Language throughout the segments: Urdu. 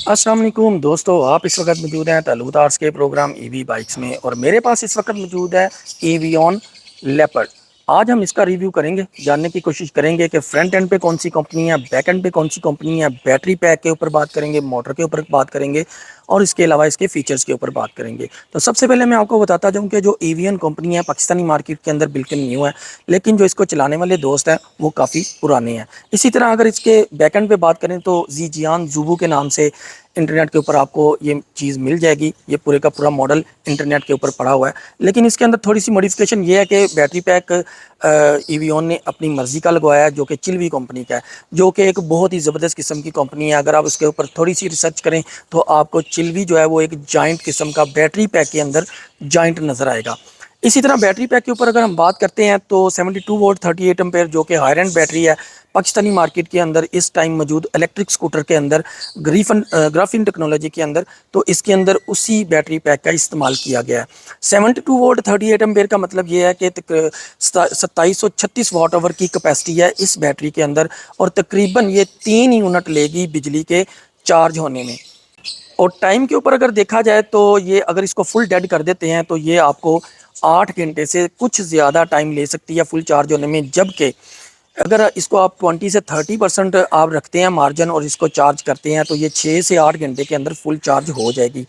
السلام علیکم دوستو، آپ اس وقت موجود ہیں تعلق آرٹس کے پروگرام ای وی بائکس میں، اور میرے پاس اس وقت موجود ہے ای وی آن لیپرڈ۔ آج ہم اس کا ریویو کریں گے، جاننے کی کوشش کریں گے کہ فرنٹ اینڈ پہ کون سی کمپنی ہے، بیک اینڈ پہ کون سی کمپنی ہے، بیٹری پیک کے اوپر بات کریں گے، موٹر کے اوپر بات کریں گے، اور اس کے علاوہ اس کے فیچرز کے اوپر بات کریں گے۔ تو سب سے پہلے میں آپ کو بتاتا جاؤں کہ جو ای وی آن کمپنی ہے پاکستانی مارکیٹ کے اندر بالکل نیو ہے، لیکن جو اس کو چلانے والے دوست ہیں وہ کافی پرانے ہیں۔ اسی طرح اگر اس کے بیک اینڈ پہ بات کریں تو زیجیان زوبو کے نام سے انٹرنیٹ کے اوپر آپ کو یہ چیز مل جائے گی۔ یہ پورے کا پورا ماڈل انٹرنیٹ کے اوپر پڑا ہوا ہے، لیکن اس کے اندر تھوڑی سی موڈیفکیشن یہ ہے کہ بیٹری پیک ای وی آن نے اپنی مرضی کا لگوایا ہے، جو کہ چلوی کمپنی کا ہے، جو کہ ایک بہت ہی زبردست قسم کی کمپنی ہے۔ اگر آپ اس کے اوپر تھوڑی سی ریسرچ کریں تو آپ کو چلوی جو ہے وہ ایک جائنٹ قسم کا بیٹری پیک کے اندر جائنٹ نظر آئے گا۔ اسی طرح بیٹری پیک کے اوپر اگر ہم بات کرتے ہیں تو 72 وولٹ 38 ایمپیئر جو کہ ہائر اینڈ بیٹری ہے پاکستانی مارکیٹ کے اندر اس ٹائم موجود الیکٹرک سکوٹر کے اندر گرافین ٹیکنالوجی کے اندر، تو اس کے اندر اسی بیٹری پیک کا استعمال کیا گیا ہے۔ 72 وولٹ 38 ایمپیئر کا مطلب یہ ہے کہ 2736 واٹ آور کی کیپیسٹی ہے اس بیٹری کے اندر، اور تقریباً یہ 3 یونٹ لے گی بجلی کے چارج ہونے میں۔ اور ٹائم کے اوپر اگر دیکھا جائے تو یہ اگر اس کو فل ڈیڈ کر دیتے ہیں تو یہ آپ کو 8 گھنٹے سے کچھ زیادہ ٹائم لے سکتی ہے فل چارج ہونے میں، جبکہ اگر اس کو آپ 20 سے 30% آپ رکھتے ہیں مارجن اور اس کو چارج کرتے ہیں تو یہ 6 سے 8 گھنٹے کے اندر فل چارج ہو جائے گی۔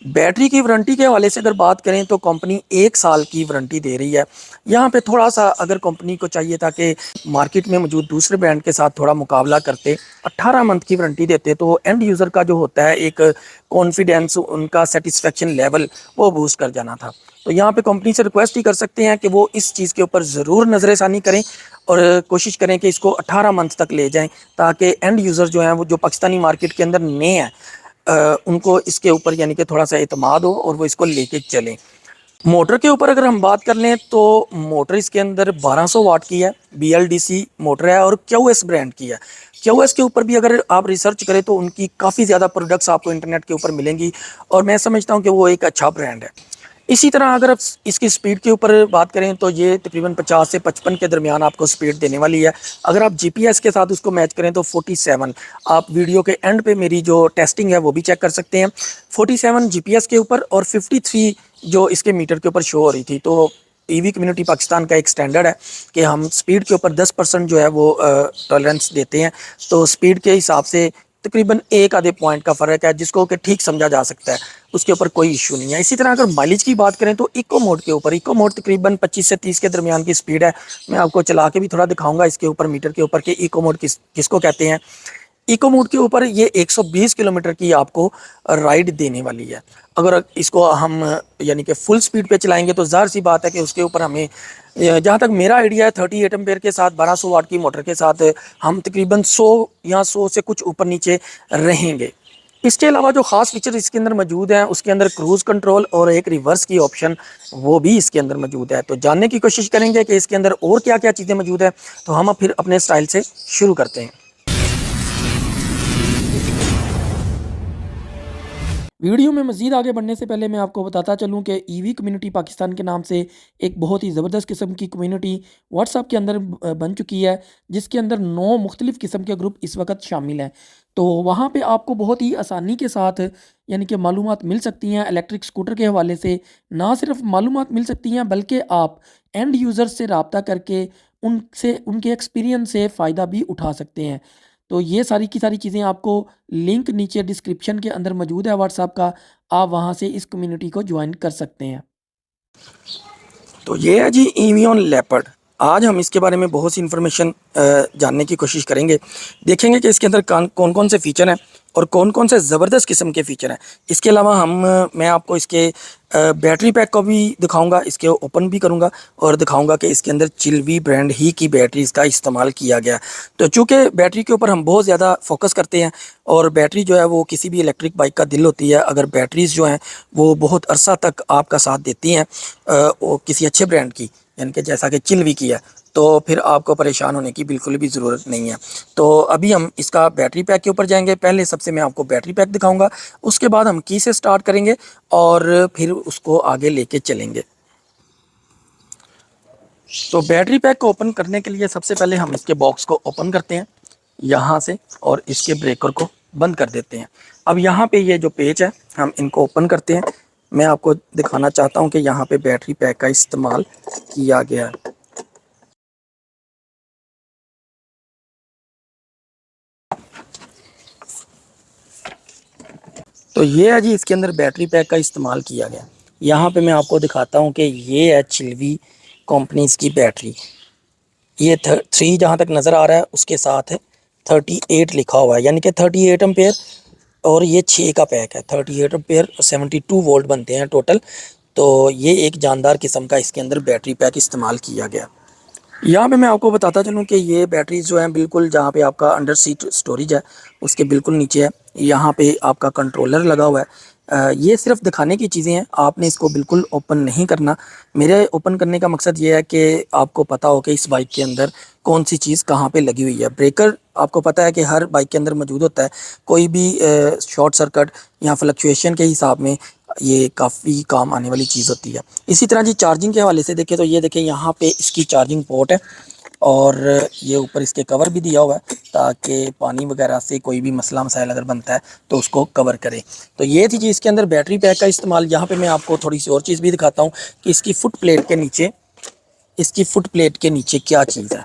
بیٹری کی وارنٹی کے حوالے سے اگر بات کریں تو کمپنی 1 سال کی وارنٹی دے رہی ہے۔ یہاں پہ تھوڑا سا اگر کمپنی کو چاہیے تھا کہ مارکیٹ میں موجود دوسرے برانڈ کے ساتھ تھوڑا مقابلہ کرتے، 18 منتھ کی وارنٹی دیتے، تو اینڈ یوزر کا جو ہوتا ہے ایک کانفیڈینس، ان کا سیٹسفیکشن لیول وہ بوسٹ کر جانا تھا۔ تو یہاں پہ کمپنی سے ریکویسٹ ہی کر سکتے ہیں کہ وہ اس چیز کے اوپر ضرور نظر ثانی کریں اور کوشش کریں کہ اس کو 18 منتھ تک لے جائیں، تاکہ اینڈ یوزر جو ہیں وہ جو پاکستانی مارکیٹ کے اندر نئے ہیں ان کو اس کے اوپر یعنی کہ تھوڑا سا اعتماد ہو اور وہ اس کو لے کے چلیں۔ موٹر کے اوپر اگر ہم بات کر لیں تو موٹر اس کے اندر 1200 واٹ کی ہے، BLDC موٹر ہے اور QS برانڈ کی ہے۔ QS کے اوپر بھی اگر آپ ریسرچ کریں تو ان کی کافی زیادہ پروڈکٹس آپ کو انٹرنیٹ کے اوپر ملیں گی، اور میں سمجھتا ہوں کہ وہ ایک اچھا برانڈ ہے۔ اسی طرح اگر اس کی سپیڈ کے اوپر بات کریں تو یہ تقریباً 50 سے 55 کے درمیان آپ کو سپیڈ دینے والی ہے۔ اگر آپ GPS کے ساتھ اس کو میچ کریں تو 47، آپ ویڈیو کے اینڈ پہ میری جو ٹیسٹنگ ہے وہ بھی چیک کر سکتے ہیں۔ 47 GPS کے اوپر اور 53 جو اس کے میٹر کے اوپر شو ہو رہی تھی۔ تو ای وی کمیونٹی پاکستان کا ایک سٹینڈرڈ ہے کہ ہم سپیڈ کے اوپر 10% جو ہے وہ ٹالرنس دیتے ہیں، تو سپیڈ کے حساب سے تقریباً ایک آدھے پوائنٹ کا فرق ہے جس کو کہ ٹھیک سمجھا جا سکتا ہے، اس کے اوپر کوئی ایشو نہیں ہے۔ اسی طرح اگر مائلیج کی بات کریں تو ایکو موڈ کے اوپر، ایکو موڈ تقریباً 25 سے 30 کے درمیان کی سپیڈ ہے۔ میں آپ کو چلا کے بھی تھوڑا دکھاؤں گا اس کے اوپر میٹر کے اوپر کہ ایکو موڈ کس کو کہتے ہیں۔ ایکو موڈ کے اوپر یہ 120 کلومیٹر کی آپ کو رائڈ دینے والی ہے۔ اگر اس کو ہم یعنی کہ فل سپیڈ پہ چلائیں گے تو ظاہر سی بات ہے کہ اس کے اوپر ہمیں، جہاں تک میرا آئیڈیا ہے، 38 ایمپیئر کے ساتھ 1200 واٹ کی موٹر کے ساتھ ہم تقریباً 100 یا 100 سے کچھ اوپر نیچے رہیں گے۔ اس کے علاوہ جو خاص فیچر اس کے اندر موجود ہیں، اس کے اندر کروز کنٹرول اور ایک ریورس کی آپشن وہ بھی اس کے اندر موجود ہے۔ تو جاننے کی کوشش کریں گے کہ اس کے اندر اور کیا کیا چیزیں موجود ہیں، تو ہم پھر اپنے سٹائل سے شروع کرتے ہیں۔ ویڈیو میں مزید آگے بڑھنے سے پہلے میں آپ کو بتاتا چلوں کہ ای وی کمیونٹی پاکستان کے نام سے ایک بہت ہی زبردست قسم کی کمیونٹی واٹس ایپ کے اندر بن چکی ہے، جس کے اندر 9 مختلف قسم کے گروپ اس وقت شامل ہیں۔ تو وہاں پہ آپ کو بہت ہی آسانی کے ساتھ یعنی کہ معلومات مل سکتی ہیں الیکٹرک سکوٹر کے حوالے سے۔ نہ صرف معلومات مل سکتی ہیں بلکہ آپ اینڈ یوزر سے رابطہ کر کے ان کے ایکسپیرینس سے فائدہ بھی اٹھا سکتے ہیں۔ تو یہ ساری کی ساری چیزیں آپ کو لنک نیچے ڈسکرپشن کے اندر موجود ہے واٹس ایپ کا، آپ وہاں سے اس کمیونٹی کو جوائن کر سکتے ہیں۔ تو یہ ہے جی ای وی آن لیپرڈ۔ آج ہم اس کے بارے میں بہت سی انفارمیشن جاننے کی کوشش کریں گے، دیکھیں گے کہ اس کے اندر کون کون سے فیچر ہیں اور کون کون سے زبردست قسم کے فیچر ہیں۔ اس کے علاوہ میں آپ کو اس کے بیٹری پیک کو بھی دکھاؤں گا، اس کے اوپن بھی کروں گا اور دکھاؤں گا کہ اس کے اندر چلوی برانڈ ہی کی بیٹریز کا استعمال کیا گیا۔ تو چونکہ بیٹری کے اوپر ہم بہت زیادہ فوکس کرتے ہیں، اور بیٹری جو ہے وہ کسی بھی الیکٹرک بائک کا دل ہوتی ہے۔ اگر بیٹریز جو ہیں وہ بہت عرصہ تک آپ کا ساتھ دیتی ہیں کسی اچھے برانڈ کی، یعنی کہ جیسا کہ چلوی کی ہے، تو پھر آپ کو پریشان ہونے کی بالکل بھی ضرورت نہیں ہے۔ تو ابھی ہم اس کا بیٹری پیک کے اوپر جائیں گے۔ پہلے سب سے میں آپ کو بیٹری پیک دکھاؤں گا، اس کے بعد ہم کی سے سٹارٹ کریں گے اور پھر اس کو آگے لے کے چلیں گے۔ تو بیٹری پیک کو اوپن کرنے کے لیے سب سے پہلے ہم اس کے باکس کو اوپن کرتے ہیں یہاں سے، اور اس کے بریکر کو بند کر دیتے ہیں۔ اب یہاں پہ یہ جو پیج ہے ہم ان کو اوپن کرتے ہیں۔ میں آپ کو دکھانا چاہتا ہوں کہ یہاں پہ بیٹری پیک کا استعمال کیا گیا ہے۔ تو یہ ہے جی اس کے اندر بیٹری پیک کا استعمال کیا گیا۔ یہاں پہ میں آپ کو دکھاتا ہوں کہ یہ ہے چلوی کمپنیز کی بیٹری۔ یہ 3 جہاں تک نظر آ رہا ہے اس کے ساتھ ہے 38 لکھا ہوا ہے، یعنی کہ 38 امپیئر، اور یہ 6 کا پیک ہے۔ 38 امپیئر 72 وولٹ بنتے ہیں ٹوٹل۔ تو یہ ایک جاندار قسم کا اس کے اندر بیٹری پیک استعمال کیا گیا۔ یہاں پہ میں آپ کو بتاتا چلوں کہ یہ بیٹریز جو ہیں بالکل جہاں پہ آپ کا انڈر سیٹ سٹوریج ہے اس کے بالکل نیچے ہے، یہاں پہ آپ کا کنٹرولر لگا ہوا ہے۔ یہ صرف دکھانے کی چیزیں ہیں، آپ نے اس کو بالکل اوپن نہیں کرنا۔ میرے اوپن کرنے کا مقصد یہ ہے کہ آپ کو پتہ ہو کہ اس بائک کے اندر کون سی چیز کہاں پہ لگی ہوئی ہے۔ بریکر آپ کو پتہ ہے کہ ہر بائک کے اندر موجود ہوتا ہے، کوئی بھی شارٹ سرکٹ یا فلکچویشن کے حساب میں یہ کافی کام آنے والی چیز ہوتی ہے۔ اسی طرح جی چارجنگ کے حوالے سے دیکھیں تو یہ دیکھیں یہاں پہ اس کی چارجنگ پورٹ ہے، اور یہ اوپر اس کے کور بھی دیا ہوا ہے تاکہ پانی وغیرہ سے کوئی بھی مسئلہ مسائل اگر بنتا ہے تو اس کو کور کرے۔ تو یہ تھی جی اس کے اندر بیٹری پیک کا استعمال۔ یہاں پہ میں آپ کو تھوڑی سی اور چیز بھی دکھاتا ہوں کہ اس کی فٹ پلیٹ کے نیچے کیا چیز ہے۔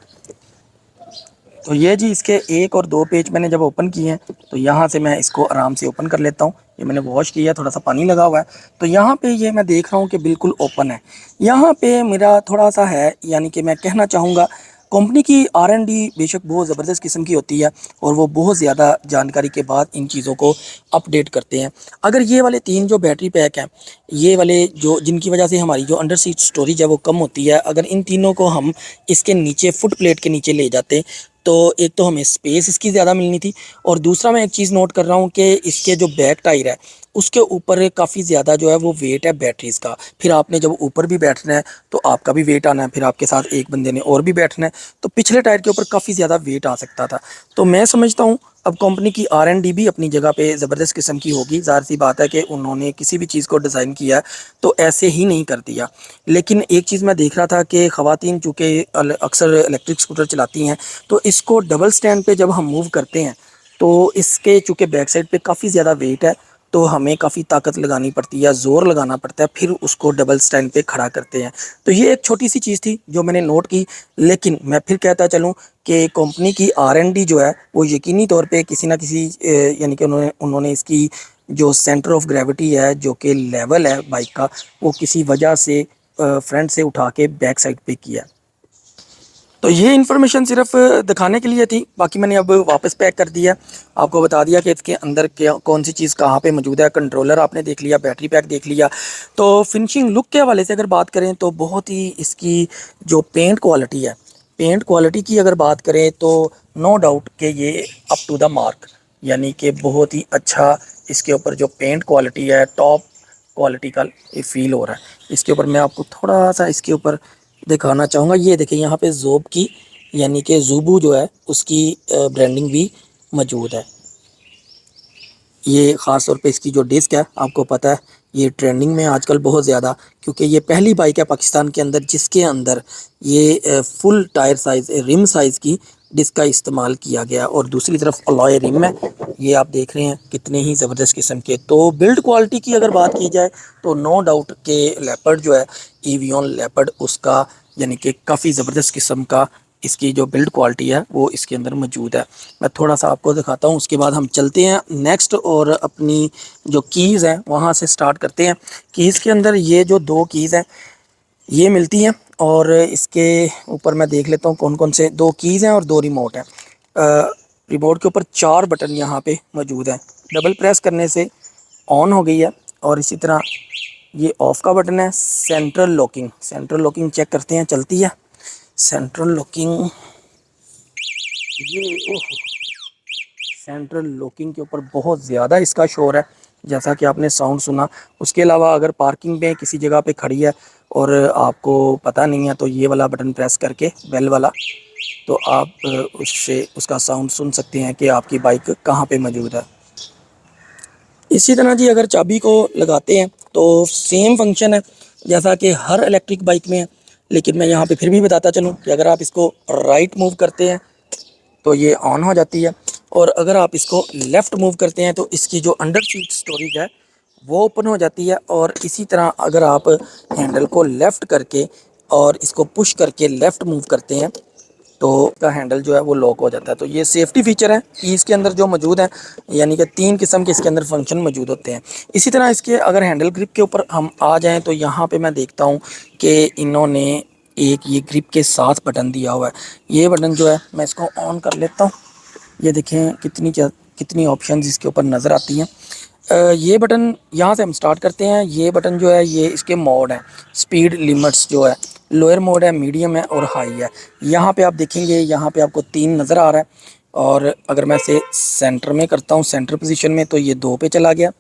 تو یہ جی اس کے 1 اور 2 پیج میں نے جب اوپن کیے ہیں تو یہاں سے میں اس کو آرام سے اوپن کر لیتا ہوں۔ یہ میں نے واش کیا، تھوڑا سا پانی لگا ہوا ہے تو یہاں پہ یہ میں دیکھ رہا ہوں کہ بالکل اوپن ہے۔ یہاں پہ میرا تھوڑا سا ہے، یعنی کہ میں کہنا چاہوں گا کمپنی کی R&D بے شک بہت زبردست قسم کی ہوتی ہے، اور وہ بہت زیادہ جانکاری کے بعد ان چیزوں کو اپ ڈیٹ کرتے ہیں۔ اگر یہ والے 3 جو بیٹری پیک ہیں، یہ والے جو جن کی وجہ سے ہماری جو انڈر سیٹ سٹوریج ہے وہ کم ہوتی ہے، اگر ان تینوں کو ہم اس کے نیچے فٹ پلیٹ کے نیچے لے جاتے تو ایک تو ہمیں سپیس اس کی زیادہ ملنی تھی، اور دوسرا میں ایک چیز نوٹ کر رہا ہوں کہ اس کے جو بیک ٹائر ہے اس کے اوپر کافی زیادہ جو ہے وہ ویٹ ہے بیٹریز کا۔ پھر آپ نے جب اوپر بھی بیٹھنا ہے تو آپ کا بھی ویٹ آنا ہے، پھر آپ کے ساتھ ایک بندے نے اور بھی بیٹھنا ہے، تو پچھلے ٹائر کے اوپر کافی زیادہ ویٹ آ سکتا تھا۔ تو میں سمجھتا ہوں اب کمپنی کی R&D بھی اپنی جگہ پہ زبردست قسم کی ہوگی۔ ظاہر سی بات ہے کہ انہوں نے کسی بھی چیز کو ڈیزائن کیا تو ایسے ہی نہیں کر دیا۔ لیکن ایک چیز میں دیکھ رہا تھا کہ خواتین چونکہ اکثر الیکٹرک اسکوٹر چلاتی ہیں تو اس کو ڈبل سٹینڈ پہ جب ہم موو کرتے ہیں تو اس کے چونکہ بیک سائڈ پہ کافی زیادہ ویٹ ہے تو ہمیں کافی طاقت لگانی پڑتی ہے یا زور لگانا پڑتا ہے، پھر اس کو ڈبل سٹینڈ پہ کھڑا کرتے ہیں۔ تو یہ ایک چھوٹی سی چیز تھی جو میں نے نوٹ کی، لیکن میں پھر کہتا چلوں کہ کمپنی کی R&D جو ہے وہ یقینی طور پہ کسی نہ کسی یعنی کہ انہوں نے اس کی جو سینٹر آف گریوٹی ہے جو کہ لیول ہے بائک کا، وہ کسی وجہ سے فرنٹ سے اٹھا کے بیک سائڈ پہ کیا۔ تو یہ انفارمیشن صرف دکھانے کے لیے تھی، باقی میں نے اب واپس پیک کر دیا، آپ کو بتا دیا کہ اس کے اندر کون سی چیز کہاں پہ موجود ہے۔ کنٹرولر آپ نے دیکھ لیا، بیٹری پیک دیکھ لیا۔ تو فنشنگ لک کے حوالے سے اگر بات کریں تو بہت ہی اس کی جو پینٹ کوالٹی ہے، پینٹ کوالٹی کی اگر بات کریں تو نو ڈاؤٹ کہ یہ اپ ٹو دا مارک، یعنی کہ بہت ہی اچھا اس کے اوپر جو پینٹ کوالٹی ہے ٹاپ کوالٹی کا یہ فیل ہو رہا ہے۔ اس کے اوپر میں آپ کو تھوڑا سا اس کے اوپر دکھانا چاہوں گا، یہ دیکھیں یہاں پہ زوب کی یعنی کہ زوبو جو ہے اس کی برانڈنگ بھی موجود ہے۔ یہ خاص طور پہ اس کی جو ڈسک ہے آپ کو پتہ ہے یہ ٹرینڈنگ میں آج کل بہت زیادہ، کیونکہ یہ پہلی بائک ہے پاکستان کے اندر جس کے اندر یہ فل ٹائر سائز رم سائز کی ڈسک کا استعمال کیا گیا، اور دوسری طرف الوائے رم ہے، یہ آپ دیکھ رہے ہیں کتنے ہی زبردست قسم کے۔ تو بلڈ کوالٹی کی اگر بات کی جائے تو نو ڈاؤٹ کہ لیپرڈ جو ہے ایویون لیپرڈ اس کا یعنی کہ کافی زبردست قسم کا اس کی جو بلڈ کوالٹی ہے وہ اس کے اندر موجود ہے۔ میں تھوڑا سا آپ کو دکھاتا ہوں، اس کے بعد ہم چلتے ہیں نیکسٹ اور اپنی جو کیز ہیں وہاں سے سٹارٹ کرتے ہیں۔ کیز کے اندر یہ جو 2 کیز ہیں یہ ملتی ہیں، اور اس کے اوپر میں دیکھ لیتا ہوں کون کون سے 2 کیز ہیں اور 2 ریموٹ ہیں۔ ریموٹ کے اوپر 4 بٹن یہاں پہ موجود ہیں، ڈبل پریس کرنے سے آن ہو گئی ہے، اور اسی طرح یہ آف کا بٹن ہے۔ سینٹرل لاکنگ چیک کرتے ہیں چلتی ہے سینٹرل لاکنگ، یہ سینٹرل لاکنگ کے اوپر بہت زیادہ اس کا شور ہے جیسا کہ آپ نے ساؤنڈ سنا۔ اس کے علاوہ اگر پارکنگ میں کسی جگہ پہ کھڑی ہے اور آپ کو پتہ نہیں ہے تو یہ والا بٹن پریس کر کے بیل والا تو آپ اس سے اس کا ساؤنڈ سن سکتے ہیں کہ آپ کی بائک کہاں پہ موجود ہے۔ اسی طرح جی اگر چابی کو لگاتے ہیں تو سیم فنکشن ہے جیسا کہ ہر الیکٹرک بائک میں ہے، لیکن میں یہاں پہ پھر بھی بتاتا چلوں کہ اگر آپ اس کو رائٹ موو کرتے ہیں تو یہ آن ہو جاتی ہے، اور اگر آپ اس کو لیفٹ موو کرتے ہیں تو اس کی جو انڈر سیٹ اسٹوریج ہے وہ اوپن ہو جاتی ہے، اور اسی طرح اگر آپ ہینڈل کو لیفٹ کر کے اور اس کو پش کر کے لیفٹ موو کرتے ہیں تو کا ہینڈل جو ہے وہ لاک ہو جاتا ہے۔ تو یہ سیفٹی فیچر ہے اس کے اندر جو موجود ہیں، یعنی کہ 3 قسم کے اس کے اندر فنکشن موجود ہوتے ہیں۔ اسی طرح اس کے اگر ہینڈل گرپ کے اوپر ہم آ جائیں تو یہاں پہ میں دیکھتا ہوں کہ انہوں نے ایک یہ گرپ کے ساتھ بٹن دیا ہوا ہے۔ یہ بٹن جو ہے میں اس کو آن کر لیتا ہوں، یہ دیکھیں کتنی آپشنز اس کے اوپر نظر آتی ہیں۔ یہ بٹن یہاں سے ہم سٹارٹ کرتے ہیں۔ یہ بٹن جو ہے یہ اس کے موڈ ہیں، سپیڈ لیمٹس جو ہے لوئر موڈ ہے، میڈیم ہے اور ہائی ہے۔ یہاں پہ آپ دیکھیں گے یہاں پہ آپ کو 3 نظر آ رہا ہے، اور اگر میں اسے سینٹر میں کرتا ہوں، سینٹر پوزیشن میں، تو یہ 2 پہ چلا گیا،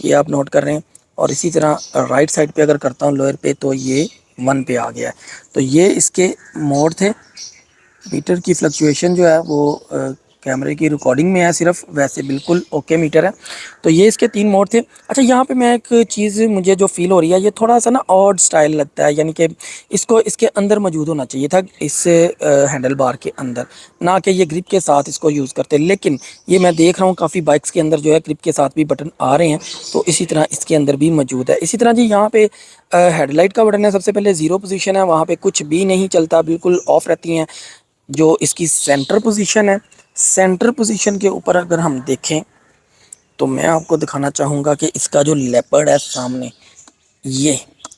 یہ آپ نوٹ کر رہے ہیں۔ اور اسی طرح رائٹ سائڈ پہ اگر کرتا ہوں لوئر پہ تو یہ 1 پہ آ گیا ہے۔ تو یہ اس کے موڈ تھے۔ میٹر کی فلکچویشن جو ہے وہ کیمرے کی ریکارڈنگ میں ہے صرف، ویسے بالکل اوکے میٹر ہے۔ تو یہ اس کے 3 موڈ تھے۔ اچھا یہاں پہ میں ایک چیز مجھے جو فیل ہو رہی ہے، یہ تھوڑا سا نا آڈ سٹائل لگتا ہے، یعنی کہ اس کے اندر موجود ہونا چاہیے تھا، اس ہینڈل بار کے اندر، نہ کہ یہ گرپ کے ساتھ اس کو یوز کرتے۔ لیکن یہ میں دیکھ رہا ہوں کافی بائکس کے اندر جو ہے گرپ کے ساتھ بھی بٹن آ رہے ہیں، تو اسی طرح اس کے اندر بھی موجود ہے۔ اسی طرح جی یہاں پہ ہیڈ لائٹ کا بٹن ہے، سب سے پہلے 0 پوزیشن ہے، وہاں پہ کچھ بھی نہیں چلتا، بالکل آف رہتی ہیں۔ جو اس کی سینٹر پوزیشن ہے، سینٹر پوزیشن کے اوپر اگر ہم دیکھیں تو میں آپ کو دکھانا چاہوں گا کہ اس کا جو لیپرڈ ہے سامنے، یہ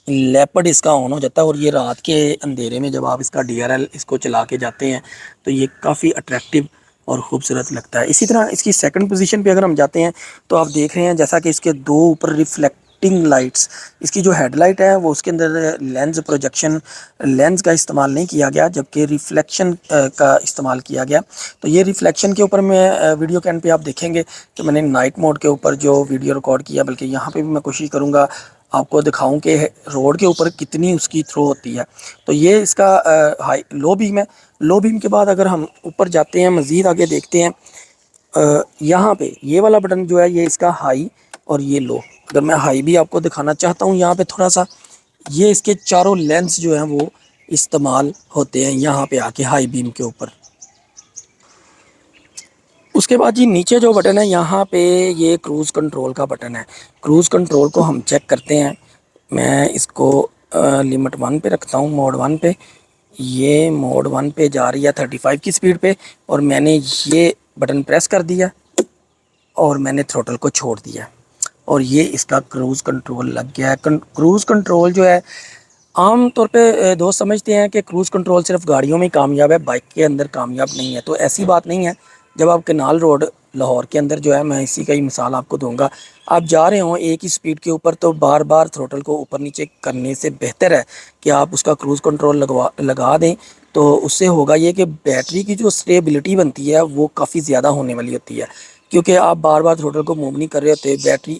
لیپرڈ اس کا آن ہو جاتا ہے، اور یہ رات کے اندھیرے میں جب آپ اس کا DRL اس کو چلا کے جاتے ہیں تو یہ کافی اٹریکٹیو اور خوبصورت لگتا ہے۔ اسی طرح اس کی سیکنڈ پوزیشن پہ اگر ہم جاتے ہیں تو آپ دیکھ رہے ہیں جیسا کہ اس کے 2 اوپر ریفلیکٹنگ لائٹس، اس کی جو ہیڈ لائٹ ہے وہ اس کے اندر لینز پروجیکشن لینز کا استعمال نہیں کیا گیا، جبکہ ریفلیکشن کا استعمال کیا گیا۔ تو یہ ریفلیکشن کے اوپر میں ویڈیو کے اینڈ پہ آپ دیکھیں گے کہ میں نے نائٹ موڈ کے اوپر جو ویڈیو ریکارڈ کیا، بلکہ یہاں پہ بھی میں کوشش کروں گا آپ کو دکھاؤں کہ روڈ کے اوپر کتنی اس کی تھرو ہوتی ہے۔ تو یہ اس کا ہائی لو بیم ہے۔ لو بیم کے بعد اگر ہم اوپر جاتے ہیں، مزید آگے دیکھتے ہیں، یہاں پہ یہ والا بٹن جو ہے یہ اس کا ہائی اور یہ لو۔ اگر میں ہائی بھی آپ کو دکھانا چاہتا ہوں یہاں پہ تھوڑا سا، یہ اس کے چاروں لینس جو ہیں وہ استعمال ہوتے ہیں یہاں پہ آ کے ہائی بیم کے اوپر۔ اس کے بعد جی نیچے جو بٹن ہے یہاں پہ یہ کروز کنٹرول کا بٹن ہے۔ کروز کنٹرول کو ہم چیک کرتے ہیں۔ میں اس کو لمٹ 1 پہ رکھتا ہوں، موڈ 1 پہ۔ یہ موڈ 1 پہ جا رہی ہے 35 کی سپیڈ پہ، اور میں نے یہ بٹن پریس کر دیا اور میں نے تھروٹل کو چھوڑ دیا، اور یہ اس کا کروز کنٹرول لگ گیا ہے۔ کروز کنٹرول جو ہے عام طور پہ دوست سمجھتے ہیں کہ کروز کنٹرول صرف گاڑیوں میں کامیاب ہے، بائک کے اندر کامیاب نہیں ہے۔ تو ایسی بات نہیں ہے۔ جب آپ کنال روڈ لاہور کے اندر جو ہے، میں اسی کا ہی مثال آپ کو دوں گا، آپ جا رہے ہوں ایک ہی سپیڈ کے اوپر، تو بار بار تھروٹل کو اوپر نیچے کرنے سے بہتر ہے کہ آپ اس کا کروز کنٹرول لگا دیں۔ تو اس سے ہوگا یہ کہ بیٹری کی جو سٹیبلٹی بنتی ہے وہ کافی زیادہ ہونے والی ہوتی ہے، کیونکہ آپ بار بار تھروٹل کو موو نہیں کر رہے ہوتے، بیٹری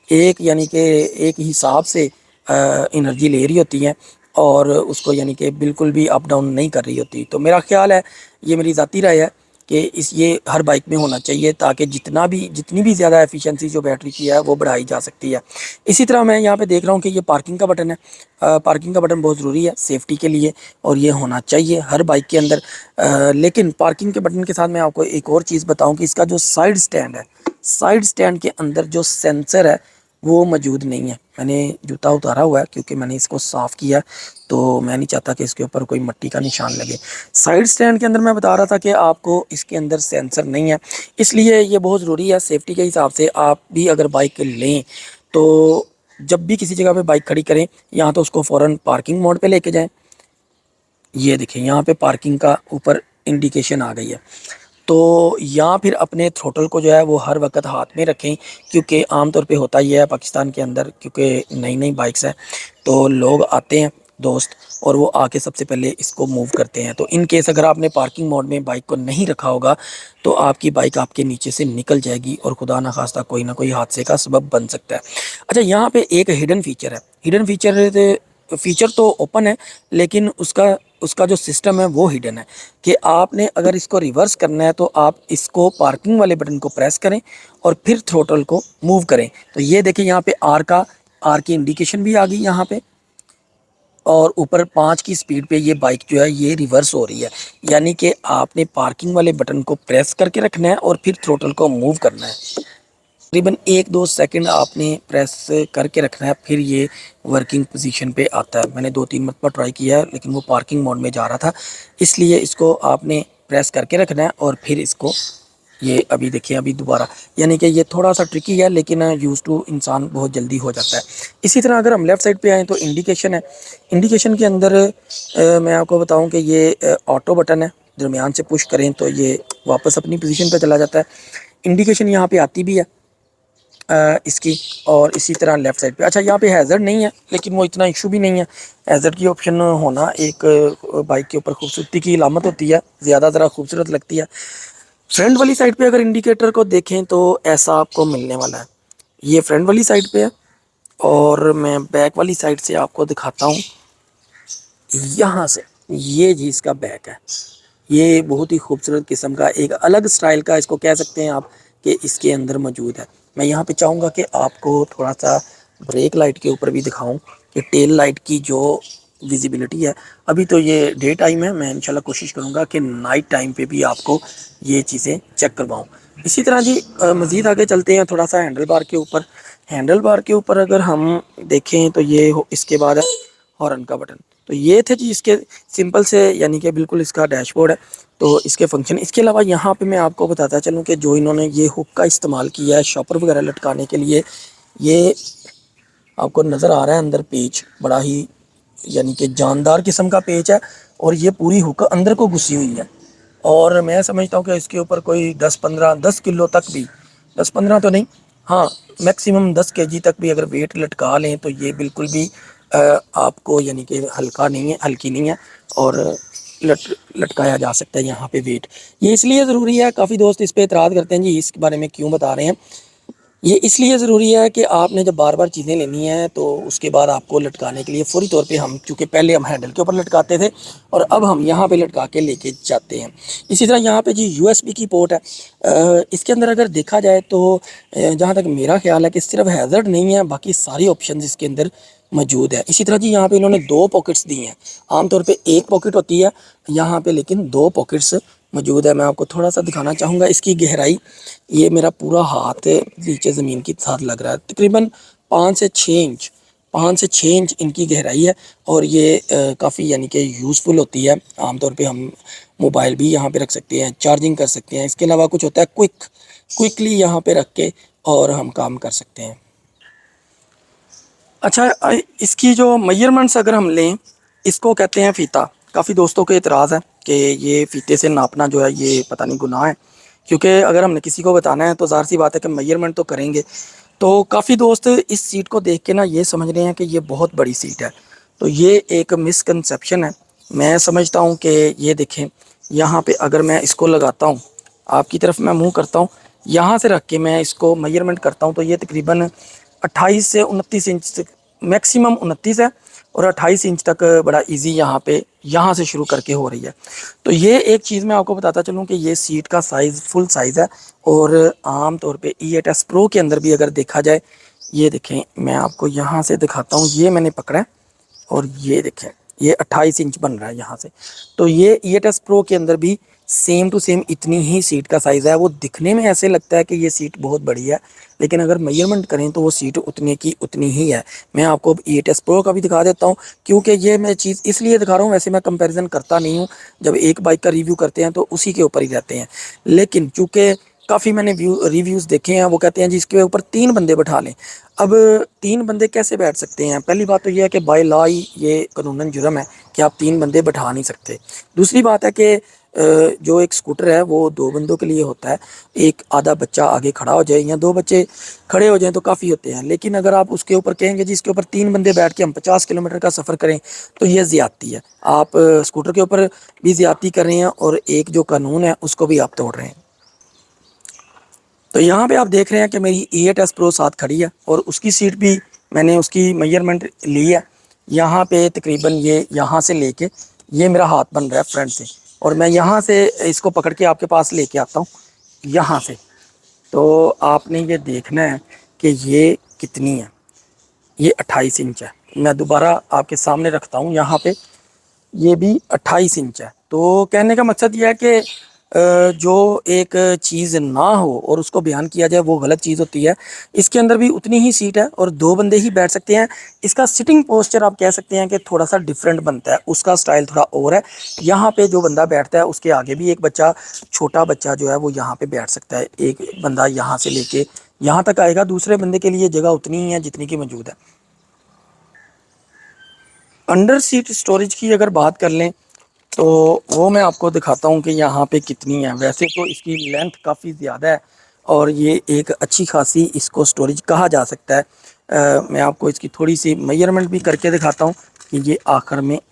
ایک یعنی کہ ایک حساب سے انرجی لے رہی ہوتی ہیں، اور اس کو یعنی کہ بالکل بھی اپ ڈاؤن نہیں کر رہی ہوتی۔ تو میرا خیال ہے، یہ میری ذاتی رائے ہے کہ یہ ہر بائک میں ہونا چاہیے، تاکہ جتنی بھی زیادہ ایفیشنسی جو بیٹری کی ہے وہ بڑھائی جا سکتی ہے۔ اسی طرح میں یہاں پہ دیکھ رہا ہوں کہ یہ پارکنگ کا بٹن ہے۔ پارکنگ کا بٹن بہت ضروری ہے سیفٹی کے لیے، اور یہ ہونا چاہیے ہر بائک کے اندر۔ لیکن پارکنگ کے بٹن کے ساتھ میں آپ کو ایک اور چیز بتاؤں کہ اس کا جو سائڈ سٹینڈ ہے، سائڈ سٹینڈ کے اندر جو سینسر ہے وہ موجود نہیں ہے۔ میں نے جوتا اتارا ہوا ہے کیونکہ میں نے اس کو صاف کیا، تو میں نہیں چاہتا کہ اس کے اوپر کوئی مٹی کا نشان لگے۔ سائڈ سٹینڈ کے اندر میں بتا رہا تھا کہ آپ کو اس کے اندر سینسر نہیں ہے، اس لیے یہ بہت ضروری ہے سیفٹی کے حساب سے۔ آپ بھی اگر بائک لیں تو جب بھی کسی جگہ پہ بائک کھڑی کریں، یہاں تو اس کو فوراً پارکنگ موڈ پہ لے کے جائیں۔ یہ دیکھیں یہاں پہ پارکنگ کا اوپر انڈیکیشن آ گئی ہے، تو یہاں پھر اپنے تھروٹل کو جو ہے وہ ہر وقت ہاتھ میں رکھیں، کیونکہ عام طور پہ ہوتا یہ ہے پاکستان کے اندر، کیونکہ نئی بائکس ہیں تو لوگ آتے ہیں دوست، اور وہ آ کے سب سے پہلے اس کو موو کرتے ہیں۔ تو ان کیس اگر آپ نے پارکنگ موڈ میں بائک کو نہیں رکھا ہوگا تو آپ کی بائک آپ کے نیچے سے نکل جائے گی، اور خدا نخواستہ کوئی نہ کوئی حادثے کا سبب بن سکتا ہے۔ اچھا یہاں پہ ایک ہڈن فیچر ہے۔ ہڈن فیچر تو اوپن ہے، لیکن اس کا جو سسٹم ہے وہ ہڈن ہے، کہ آپ نے اگر اس کو ریورس کرنا ہے تو آپ اس کو پارکنگ والے بٹن کو پریس کریں اور پھر تھروٹل کو موو کریں۔ تو یہ دیکھیں یہاں پہ آر کی انڈیکیشن بھی آ گئی یہاں پہ، اور اوپر 5 کی سپیڈ پہ یہ بائک جو ہے یہ ریورس ہو رہی ہے، یعنی کہ آپ نے پارکنگ والے بٹن کو پریس کر کے رکھنا ہے اور پھر تھروٹل کو موو کرنا ہے، تقریباً 1-2 سیکنڈ آپ نے پریس کر کے رکھنا ہے، پھر یہ ورکنگ پوزیشن پہ آتا ہے۔ میں نے 2-3 مرتبہ ٹرائی کیا ہے لیکن وہ پارکنگ موڈ میں جا رہا تھا، اس لیے اس کو آپ نے پریس کر کے رکھنا ہے اور پھر اس کو یہ ابھی دیکھیں ابھی دوبارہ، یعنی کہ یہ تھوڑا سا ٹرکی ہے لیکن یوز ٹو انسان بہت جلدی ہو جاتا ہے۔ اسی طرح اگر ہم لیفٹ سائڈ پہ آئیں تو انڈیکیشن ہے، انڈیکیشن کے اندر میں آپ کو بتاؤں کہ یہ آٹو بٹن ہے، درمیان سے پش کریں تو یہ واپس اپنی پوزیشن پہ چلا جاتا ہے۔ انڈیکیشن یہاں پہ آتی بھی ہے اس کی، اور اسی طرح لیفٹ سائڈ پہ اچھا یہاں پہ ہیزرڈ نہیں ہے لیکن وہ اتنا ایشو بھی نہیں ہے، ہیزرڈ کی آپشن ہونا ایک بائک کے اوپر خوبصورتی کی علامت ہوتی ہے، زیادہ ذرا خوبصورت لگتی ہے۔ فرنٹ والی سائڈ پہ اگر انڈیکیٹر کو دیکھیں تو ایسا آپ کو ملنے والا ہے، یہ فرنٹ والی سائڈ پہ ہے، اور میں بیک والی سائڈ سے آپ کو دکھاتا ہوں، یہاں سے یہ جی اس کا بیک ہے، یہ بہت ہی خوبصورت قسم کا ایک الگ سٹائل کا اس کو کہہ سکتے ہیں آپ کہ اس کے اندر موجود ہے۔ میں یہاں پہ چاہوں گا کہ آپ کو تھوڑا سا بریک لائٹ کے اوپر بھی دکھاؤں کہ ٹیل لائٹ کی جو ویزیبلٹی ہے، ابھی تو یہ ڈے ٹائم ہے، میں انشاءاللہ کوشش کروں گا کہ نائٹ ٹائم پہ بھی آپ کو یہ چیزیں چیک کرواؤں۔ اسی طرح جی مزید آگے چلتے ہیں تھوڑا سا ہینڈل بار کے اوپر، ہینڈل بار کے اوپر اگر ہم دیکھیں تو یہ اس کے بعد ہے ہارن کا بٹن، تو یہ تھے جی اس کے سمپل سے، یعنی کہ بالکل اس کا ڈیش بورڈ ہے تو اس کے فنکشن۔ اس کے علاوہ یہاں پہ میں آپ کو بتاتا چلوں کہ جو انہوں نے یہ ہک کا استعمال کیا ہے شاپر وغیرہ لٹکانے کے لیے، یہ آپ کو نظر آ رہا ہے اندر پیچ بڑا ہی یعنی کہ جاندار قسم کا پیچ ہے، اور یہ پوری ہک اندر کو گھسی ہوئی ہے، اور میں سمجھتا ہوں کہ اس کے اوپر کوئی 10 کلو تک بھی، 10-15 تو نہیں، ہاں میکسیمم 10 kg تک بھی اگر ویٹ لٹکا لیں تو یہ بالکل بھی آپ کو یعنی کہ ہلکا نہیں ہے، ہلکی نہیں ہے، اور لٹکایا جا سکتا ہے یہاں پہ ویٹ۔ یہ اس لیے ضروری ہے، کافی دوست اس پہ اعتراض کرتے ہیں جی اس کے بارے میں کیوں بتا رہے ہیں، یہ اس لیے ضروری ہے کہ آپ نے جب بار بار چیزیں لینی ہیں تو اس کے بعد آپ کو لٹکانے کے لیے فوری طور پہ چونکہ پہلے ہم ہینڈل کے اوپر لٹکاتے تھے اور اب ہم یہاں پہ لٹکا کے لے کے جاتے ہیں۔ اسی طرح یہاں پہ جی USB کی پورٹ ہے، اس کے اندر اگر دیکھا جائے تو جہاں تک میرا خیال ہے کہ صرف ہیزرڈ نہیں ہے، باقی ساری آپشنز اس کے اندر موجود ہے۔ اسی طرح جی یہاں پہ انہوں نے 2 پاکٹس دی ہیں، عام طور پہ 1 پاکٹ ہوتی ہے، یہاں پہ لیکن 2 پاکٹس موجود ہے۔ میں آپ کو تھوڑا سا دکھانا چاہوں گا اس کی گہرائی، یہ میرا پورا ہاتھ نیچے زمین کی ساتھ لگ رہا ہے، تقریباً 5 سے 6 انچ ان کی گہرائی ہے، اور یہ کافی یعنی کہ یوزفل ہوتی ہے۔ عام طور پہ ہم موبائل بھی یہاں پہ رکھ سکتے ہیں، چارجنگ کر سکتے ہیں، اس کے علاوہ کچھ ہوتا ہے کوئکلی یہاں پہ رکھ کے اور ہم کام کر سکتے ہیں۔ اچھا اس کی جو میئرمنٹس اگر ہم لیں، اس کو کہتے ہیں فیتا۔ کافی دوستوں کے اعتراض ہے کہ یہ فیتے سے ناپنا جو ہے یہ پتہ نہیں گناہ ہے، کیونکہ اگر ہم نے کسی کو بتانا ہے تو ظاہر سی بات ہے کہ میئرمنٹ تو کریں گے۔ تو کافی دوست اس سیٹ کو دیکھ کے نا یہ سمجھ رہے ہیں کہ یہ بہت بڑی سیٹ ہے، تو یہ ایک مسکنسیپشن ہے۔ میں سمجھتا ہوں کہ یہ دیکھیں یہاں پہ اگر میں اس کو لگاتا ہوں، آپ کی طرف میں منہ کرتا ہوں، یہاں سے رکھ کے میں اس کو میئرمنٹ کرتا ہوں تو یہ تقریباً 28 سے 29 انچ تک، میکسیمم 29 ہے، اور 28 انچ تک بڑا ایزی یہاں پہ یہاں سے شروع کر کے ہو رہی ہے۔ تو یہ ایک چیز میں آپ کو بتاتا چلوں کہ یہ سیٹ کا سائز فل سائز ہے، اور عام طور پہ E8S Pro کے اندر بھی اگر دیکھا جائے، یہ دیکھیں میں آپ کو یہاں سے دکھاتا ہوں، یہ میں نے پکڑا ہے اور یہ دیکھیں یہ 28 انچ بن رہا ہے یہاں سے، تو یہ E8S Pro کے اندر بھی سیم ٹو سیم اتنی ہی سیٹ کا سائز ہے۔ وہ دکھنے میں ایسے لگتا ہے کہ یہ سیٹ بہت بڑی ہے، لیکن اگر میئرمنٹ کریں تو وہ سیٹ اتنے کی اتنی ہی ہے۔ میں آپ کو E8S Pro کا بھی دکھا دیتا ہوں، کیونکہ یہ میں چیز اس لیے دکھا رہا ہوں، ویسے میں کمپیریزن کرتا نہیں ہوں، جب ایک بائک کا ریویو کرتے ہیں تو اسی کے اوپر ہی رہتے ہیں، لیکن چونکہ کافی میں نے ریویوز دیکھے ہیں، وہ کہتے ہیں جی اس کے اوپر 3 بندے بٹھا لیں۔ اب 3 بندے کیسے بیٹھ سکتے ہیں؟ پہلی بات تو یہ ہے کہ بائی لا یہ قانوناً جرم ہے کہ آپ 3 بندے بٹھا نہیں سکتے۔ دوسری بات ہے کہ جو ایک سکوٹر ہے وہ 2 بندوں کے لیے ہوتا ہے، ایک آدھا بچہ آگے کھڑا ہو جائے یا 2 بچے کھڑے ہو جائیں تو کافی ہوتے ہیں، لیکن اگر آپ اس کے اوپر کہیں گے جی اس کے اوپر 3 بندے بیٹھ کے ہم 50 کلومیٹر کا سفر کریں تو یہ زیادتی ہے، آپ سکوٹر کے اوپر بھی زیادتی کر رہے ہیں اور ایک جو قانون ہے اس کو بھی آپ توڑ رہے ہیں۔ تو یہاں پہ آپ دیکھ رہے ہیں کہ میری E8S Pro ساتھ کھڑی ہے، اور اس کی سیٹ بھی میں نے اس کی میئرمنٹ لی ہے، یہاں پہ تقریباً یہ یہاں سے لے کے یہ میرا ہاتھ بن رہا ہے فرنٹ سے، اور میں یہاں سے اس کو پکڑ کے آپ کے پاس لے کے آتا ہوں یہاں سے، تو آپ نے یہ دیکھنا ہے کہ یہ کتنی ہے، یہ 28 انچ ہے۔ میں دوبارہ آپ کے سامنے رکھتا ہوں یہاں پہ، یہ بھی 28 انچ ہے۔ تو کہنے کا مقصد یہ ہے کہ جو ایک چیز نہ ہو اور اس کو بیان کیا جائے وہ غلط چیز ہوتی ہے۔ اس کے اندر بھی اتنی ہی سیٹ ہے اور 2 بندے ہی بیٹھ سکتے ہیں۔ اس کا سٹنگ پوسچر آپ کہہ سکتے ہیں کہ تھوڑا سا ڈیفرنٹ بنتا ہے، اس کا سٹائل تھوڑا اور ہے۔ یہاں پہ جو بندہ بیٹھتا ہے اس کے آگے بھی ایک بچہ، چھوٹا بچہ جو ہے وہ یہاں پہ بیٹھ سکتا ہے۔ ایک بندہ یہاں سے لے کے یہاں تک آئے گا، دوسرے بندے کے لیے جگہ اتنی ہی ہے جتنی کی موجود ہے۔ انڈر سیٹ سٹوریج کی اگر بات کر لیں تو وہ میں آپ کو دکھاتا ہوں کہ یہاں پہ کتنی ہے۔ ویسے تو اس کی لینتھ کافی زیادہ ہے اور یہ ایک اچھی خاصی اس کو سٹوریج کہا جا سکتا ہے۔ میں آپ کو اس کی تھوڑی سی میئرمنٹ بھی کر کے دکھاتا ہوں کہ یہ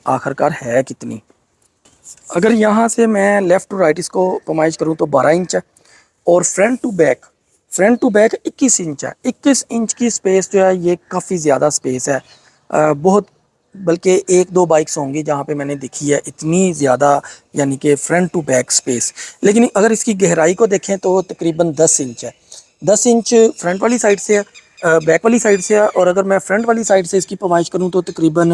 آخر کار ہے کتنی۔ اگر یہاں سے میں لیفٹ ٹو رائٹ اس کو کمائش کروں تو 12 انچ ہے، اور فرنٹ ٹو بیک 21 انچ ہے۔ 21 انچ کی سپیس جو ہے یہ کافی زیادہ سپیس ہے، بہت، بلکہ 1-2 بائکس ہوں گی جہاں پہ میں نے دیکھی ہے اتنی زیادہ، یعنی کہ فرنٹ ٹو بیک سپیس۔ لیکن اگر اس کی گہرائی کو دیکھیں تو تقریباً 10 انچ ہے۔ 10 انچ فرنٹ والی سائڈ سے ہے، بیک والی سائڈ سے ہے، اور اگر میں فرنٹ والی سائڈ سے اس کی پیمائش کروں تو تقریباً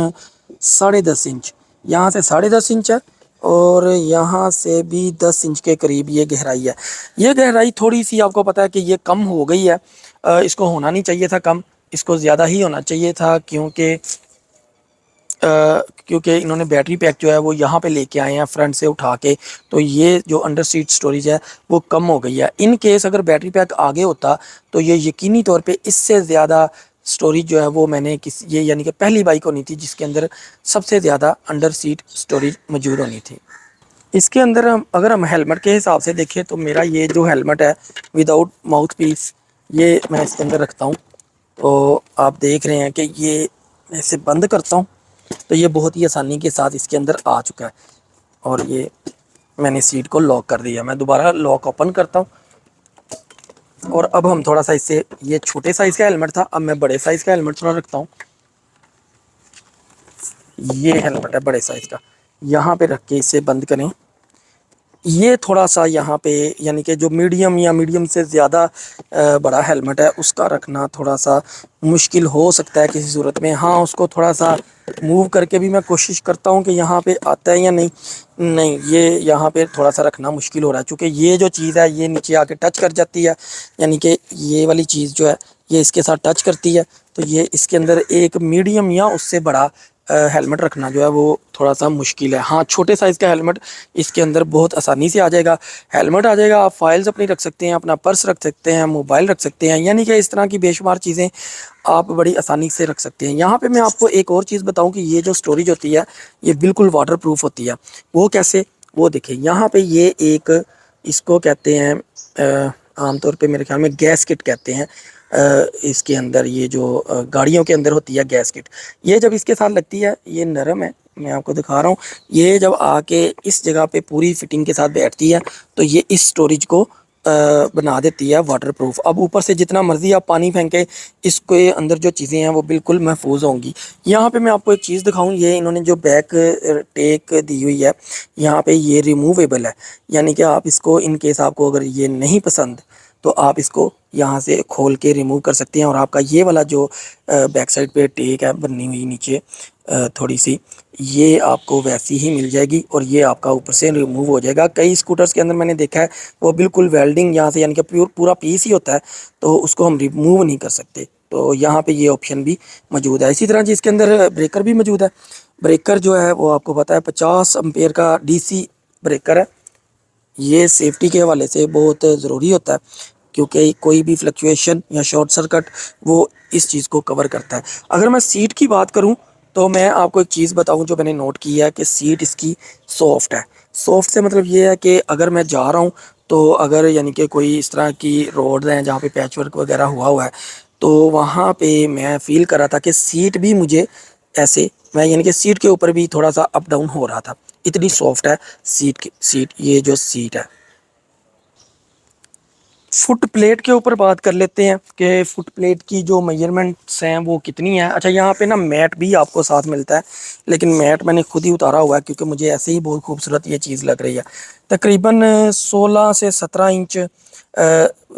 10.5 انچ، یہاں سے 10.5 انچ ہے، اور یہاں سے بھی 10 انچ کے قریب یہ گہرائی ہے۔ یہ گہرائی تھوڑی سی آپ کو پتہ ہے کہ یہ کم ہو گئی ہے، اس کو ہونا نہیں چاہیے تھا کم، اس کو زیادہ ہی ہونا چاہیے تھا، کیونکہ انہوں نے بیٹری پیک جو ہے وہ یہاں پہ لے کے آئے ہیں فرنٹ سے اٹھا کے، تو یہ جو انڈر سیٹ سٹوریج ہے وہ کم ہو گئی ہے۔ ان کیس اگر بیٹری پیک آگے ہوتا تو یہ یقینی طور پہ اس سے زیادہ سٹوریج جو ہے وہ میں نے یہ یعنی کہ پہلی بائک ہونی تھی جس کے اندر سب سے زیادہ انڈر سیٹ سٹوریج موجود ہونی تھی۔ اس کے اندر اگر ہم ہیلمٹ کے حساب سے دیکھیں تو میرا یہ جو ہیلمٹ ہے وداؤٹ ماؤتھ پیس، یہ میں اس کے اندر رکھتا ہوں، تو آپ دیکھ رہے ہیں کہ یہ میں اسے بند کرتا ہوں تو یہ بہت ہی آسانی کے ساتھ اس کے اندر آ چکا ہے، اور یہ میں نے سیٹ کو لاک کر دیا۔ میں دوبارہ لاک اوپن کرتا ہوں، اور اب ہم تھوڑا سا اس سے، یہ چھوٹے سائز کا ہیلمٹ تھا، اب میں بڑے سائز کا ہیلمٹ تھوڑا رکھتا ہوں۔ یہ ہیلمٹ ہے بڑے سائز کا، یہاں پہ رکھ کے اسے بند کریں۔ یہ تھوڑا سا یہاں پہ یعنی کہ جو میڈیم یا میڈیم سے زیادہ بڑا ہیلمٹ ہے اس کا رکھنا تھوڑا سا مشکل ہو سکتا ہے کسی صورت میں۔ ہاں اس کو تھوڑا سا موو کر کے بھی میں کوشش کرتا ہوں کہ یہاں پہ آتا ہے یا نہیں، یہ یہاں پہ تھوڑا سا رکھنا مشکل ہو رہا ہے، چونکہ یہ جو چیز ہے یہ نیچے آ کے ٹچ کر جاتی ہے، یعنی کہ یہ والی چیز جو ہے یہ اس کے ساتھ ٹچ کرتی ہے، تو یہ اس کے اندر ایک میڈیم یا اس سے بڑا ہیلمٹ رکھنا جو ہے وہ تھوڑا سا مشکل ہے۔ ہاں چھوٹے سائز کا ہیلمٹ اس کے اندر بہت آسانی سے آ جائے گا، ہیلمٹ آ جائے گا، آپ فائلز اپنی رکھ سکتے ہیں، اپنا پرس رکھ سکتے ہیں، موبائل رکھ سکتے ہیں، یعنی کہ اس طرح کی بے شمار چیزیں آپ بڑی آسانی سے رکھ سکتے ہیں۔ یہاں پہ میں آپ کو ایک اور چیز بتاؤں کہ یہ جو سٹوریج ہوتی ہے یہ بالکل واٹر پروف ہوتی ہے۔ وہ کیسے؟ وہ دیکھیں یہاں پہ یہ ایک، اس کو کہتے ہیں عام طور پہ میرے خیال میں گیس کٹ کہتے ہیں، اس کے اندر یہ جو گاڑیوں کے اندر ہوتی ہے گیس کٹ، یہ جب اس کے ساتھ لگتی ہے یہ نرم ہے، میں آپ کو دکھا رہا ہوں، یہ جب آ کے اس جگہ پہ پوری فٹنگ کے ساتھ بیٹھتی ہے تو یہ اس سٹوریج کو بنا دیتی ہے واٹر پروف۔ اب اوپر سے جتنا مرضی آپ پانی پھینکیں اس کے اندر جو چیزیں ہیں وہ بالکل محفوظ ہوں گی۔ یہاں پہ میں آپ کو ایک چیز دکھاؤں، یہ انہوں نے جو بیک ٹیک دی ہوئی ہے یہاں پہ یہ ریموویبل ہے، یعنی کہ آپ اس کو ان کیس آپ کو اگر یہ نہیں پسند تو آپ اس کو یہاں سے کھول کے ریموو کر سکتے ہیں، اور آپ کا یہ والا جو بیک سائڈ پہ ٹیک ہے بنی ہوئی نیچے تھوڑی سی، یہ آپ کو ویسی ہی مل جائے گی اور یہ آپ کا اوپر سے ریموو ہو جائے گا۔ کئی اسکوٹرز کے اندر میں نے دیکھا ہے وہ بالکل ویلڈنگ یہاں سے یعنی کہ پورا پیس ہی ہوتا ہے تو اس کو ہم ریموو نہیں کر سکتے، تو یہاں پہ یہ آپشن بھی موجود ہے۔ اسی طرح جس کے اندر بریکر بھی موجود ہے، بریکر جو ہے وہ آپ کو پتہ ہے 50 امپیئر کا ڈی سی بریکر ہے، یہ سیفٹی کے حوالے سے بہت ضروری ہوتا ہے کیونکہ کوئی بھی فلکچویشن یا شارٹ سرکٹ وہ اس چیز کو کور کرتا ہے۔ اگر میں سیٹ کی بات کروں تو میں آپ کو ایک چیز بتاؤں جو میں نے نوٹ کی ہے کہ سیٹ اس کی سافٹ ہے۔ سافٹ سے مطلب یہ ہے کہ اگر میں جا رہا ہوں تو اگر یعنی کہ کوئی اس طرح کی روڈ ہیں جہاں پہ پیچ ورک وغیرہ ہوا ہے تو وہاں پہ میں فیل کر رہا تھا کہ سیٹ بھی مجھے ایسے، میں یعنی کہ سیٹ کے اوپر بھی تھوڑا سا اپ ڈاؤن ہو رہا تھا، اتنی سافٹ ہے سیٹ یہ جو سیٹ ہے۔ فٹ پلیٹ کے اوپر بات کر لیتے ہیں کہ فٹ پلیٹ کی جو میجرمنٹس ہیں وہ کتنی ہیں۔ اچھا یہاں پہ نا میٹ بھی آپ کو ساتھ ملتا ہے، لیکن میٹ میں نے خود ہی اتارا ہوا ہے کیونکہ مجھے ایسے ہی بہت خوبصورت یہ چیز لگ رہی ہے۔ تقریباً 16 سے 17 انچ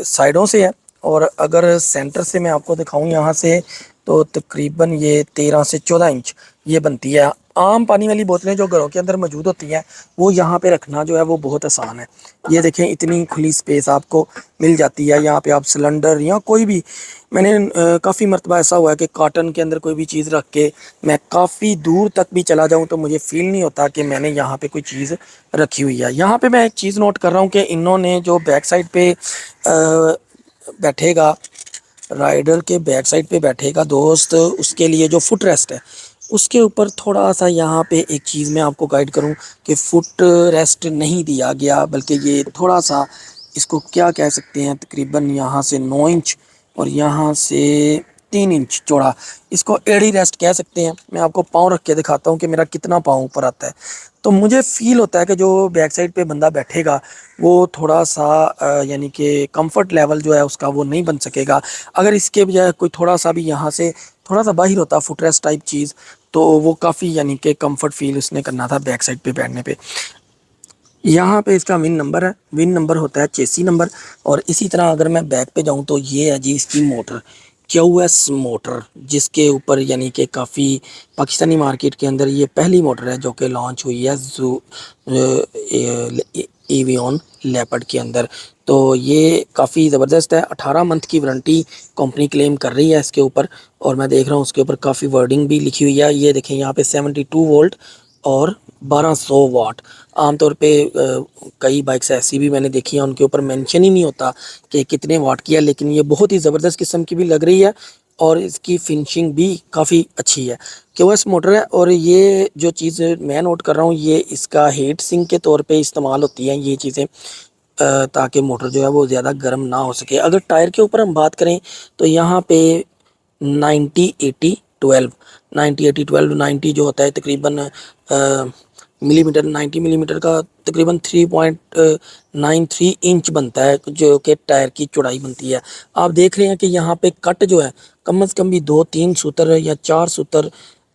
سائڈوں سے ہے، اور اگر سینٹر سے میں آپ کو دکھاؤں یہاں سے تو تقریباً یہ 13 سے 14 انچ یہ بنتی ہے. عام پانی والی بوتلیں جو گھروں کے اندر موجود ہوتی ہیں وہ یہاں پہ رکھنا جو ہے وہ بہت آسان ہے. یہ دیکھیں اتنی کھلی سپیس آپ کو مل جاتی ہے. یہاں پہ آپ سلنڈر یا کوئی بھی، میں نے کافی مرتبہ ایسا ہوا ہے کہ کاٹن کے اندر کوئی بھی چیز رکھ کے میں کافی دور تک بھی چلا جاؤں تو مجھے فیل نہیں ہوتا کہ میں نے یہاں پہ کوئی چیز رکھی ہوئی ہے. یہاں پہ میں ایک چیز نوٹ کر رہا ہوں کہ انہوں نے جو بیک سائڈ پہ بیٹھے گا، رائڈر کے بیک سائڈ پہ بیٹھے گا دوست، اس کے لیے جو فٹ ریسٹ ہے اس کے اوپر تھوڑا سا یہاں پہ ایک چیز میں آپ کو گائیڈ کروں کہ فٹ ریسٹ نہیں دیا گیا، بلکہ یہ تھوڑا سا اس کو کیا کہہ سکتے ہیں، تقریباً یہاں سے 9 انچ اور یہاں سے 3 انچ چوڑا، اس کو ایڑی ریسٹ کہہ سکتے ہیں. میں آپ کو پاؤں رکھ کے دکھاتا ہوں کہ میرا کتنا پاؤں اوپر آتا ہے. تو مجھے فیل ہوتا ہے کہ جو بیک سائڈ پہ بندہ بیٹھے گا وہ تھوڑا سا یعنی کہ کمفرٹ لیول جو ہے اس کا وہ نہیں بن سکے گا. اگر اس کے بجائے کوئی تھوڑا سا بھی یہاں سے تھوڑا سا باہر ہوتا فٹ ریسٹ ٹائپ چیز تو وہ کافی یعنی کہ کمفرٹ فیل اس نے کرنا تھا بیک سائڈ پہ بیٹھنے پہ. یہاں پہ اس کا ون نمبر ہے، ون نمبر ہوتا ہے 86 نمبر. اور اسی طرح اگر میں بیک پہ جاؤں تو یہ ہے جی اس کی موٹر، کیو ایس موٹر، جس کے اوپر یعنی کہ کافی پاکستانی مارکیٹ کے اندر یہ پہلی موٹر ہے جو کہ لانچ ہوئی ہے ایویون لیپرڈ کے اندر. تو یہ کافی زبردست ہے. 18 منتھ کی وارنٹی کمپنی کلیم کر رہی ہے اس کے اوپر، اور میں دیکھ رہا ہوں اس کے اوپر کافی ورڈنگ بھی لکھی ہوئی ہے. یہ دیکھیں یہاں پہ 72 وولٹ اور 1200 واٹ. عام طور پہ کئی بائکس ایسی بھی میں نے دیکھی ہیں ان کے اوپر مینشن ہی نہیں ہوتا کہ کتنے واٹ کی ہے، لیکن یہ بہت ہی زبردست قسم کی بھی لگ رہی ہے اور اس کی فنشنگ بھی کافی اچھی ہے. کیو ایس موٹر ہے. اور یہ جو چیز میں نوٹ کر رہا ہوں یہ اس کا ہیٹ سنک کے طور پہ استعمال ہوتی ہیں یہ چیزیں، تاکہ موٹر جو ہے وہ زیادہ گرم نہ ہو سکے. اگر ٹائر کے اوپر ہم بات کریں تو یہاں پہ 90-80-12 90 جو ہوتا ہے تقریباً ملی میٹر، 90 ملی میٹر کا تقریباً 3.93 انچ بنتا ہے جو کہ ٹائر کی چوڑائی بنتی ہے. آپ دیکھ رہے ہیں کہ یہاں پہ کٹ جو ہے کم از کم بھی 2-3 سوتر یا 4 سوتر،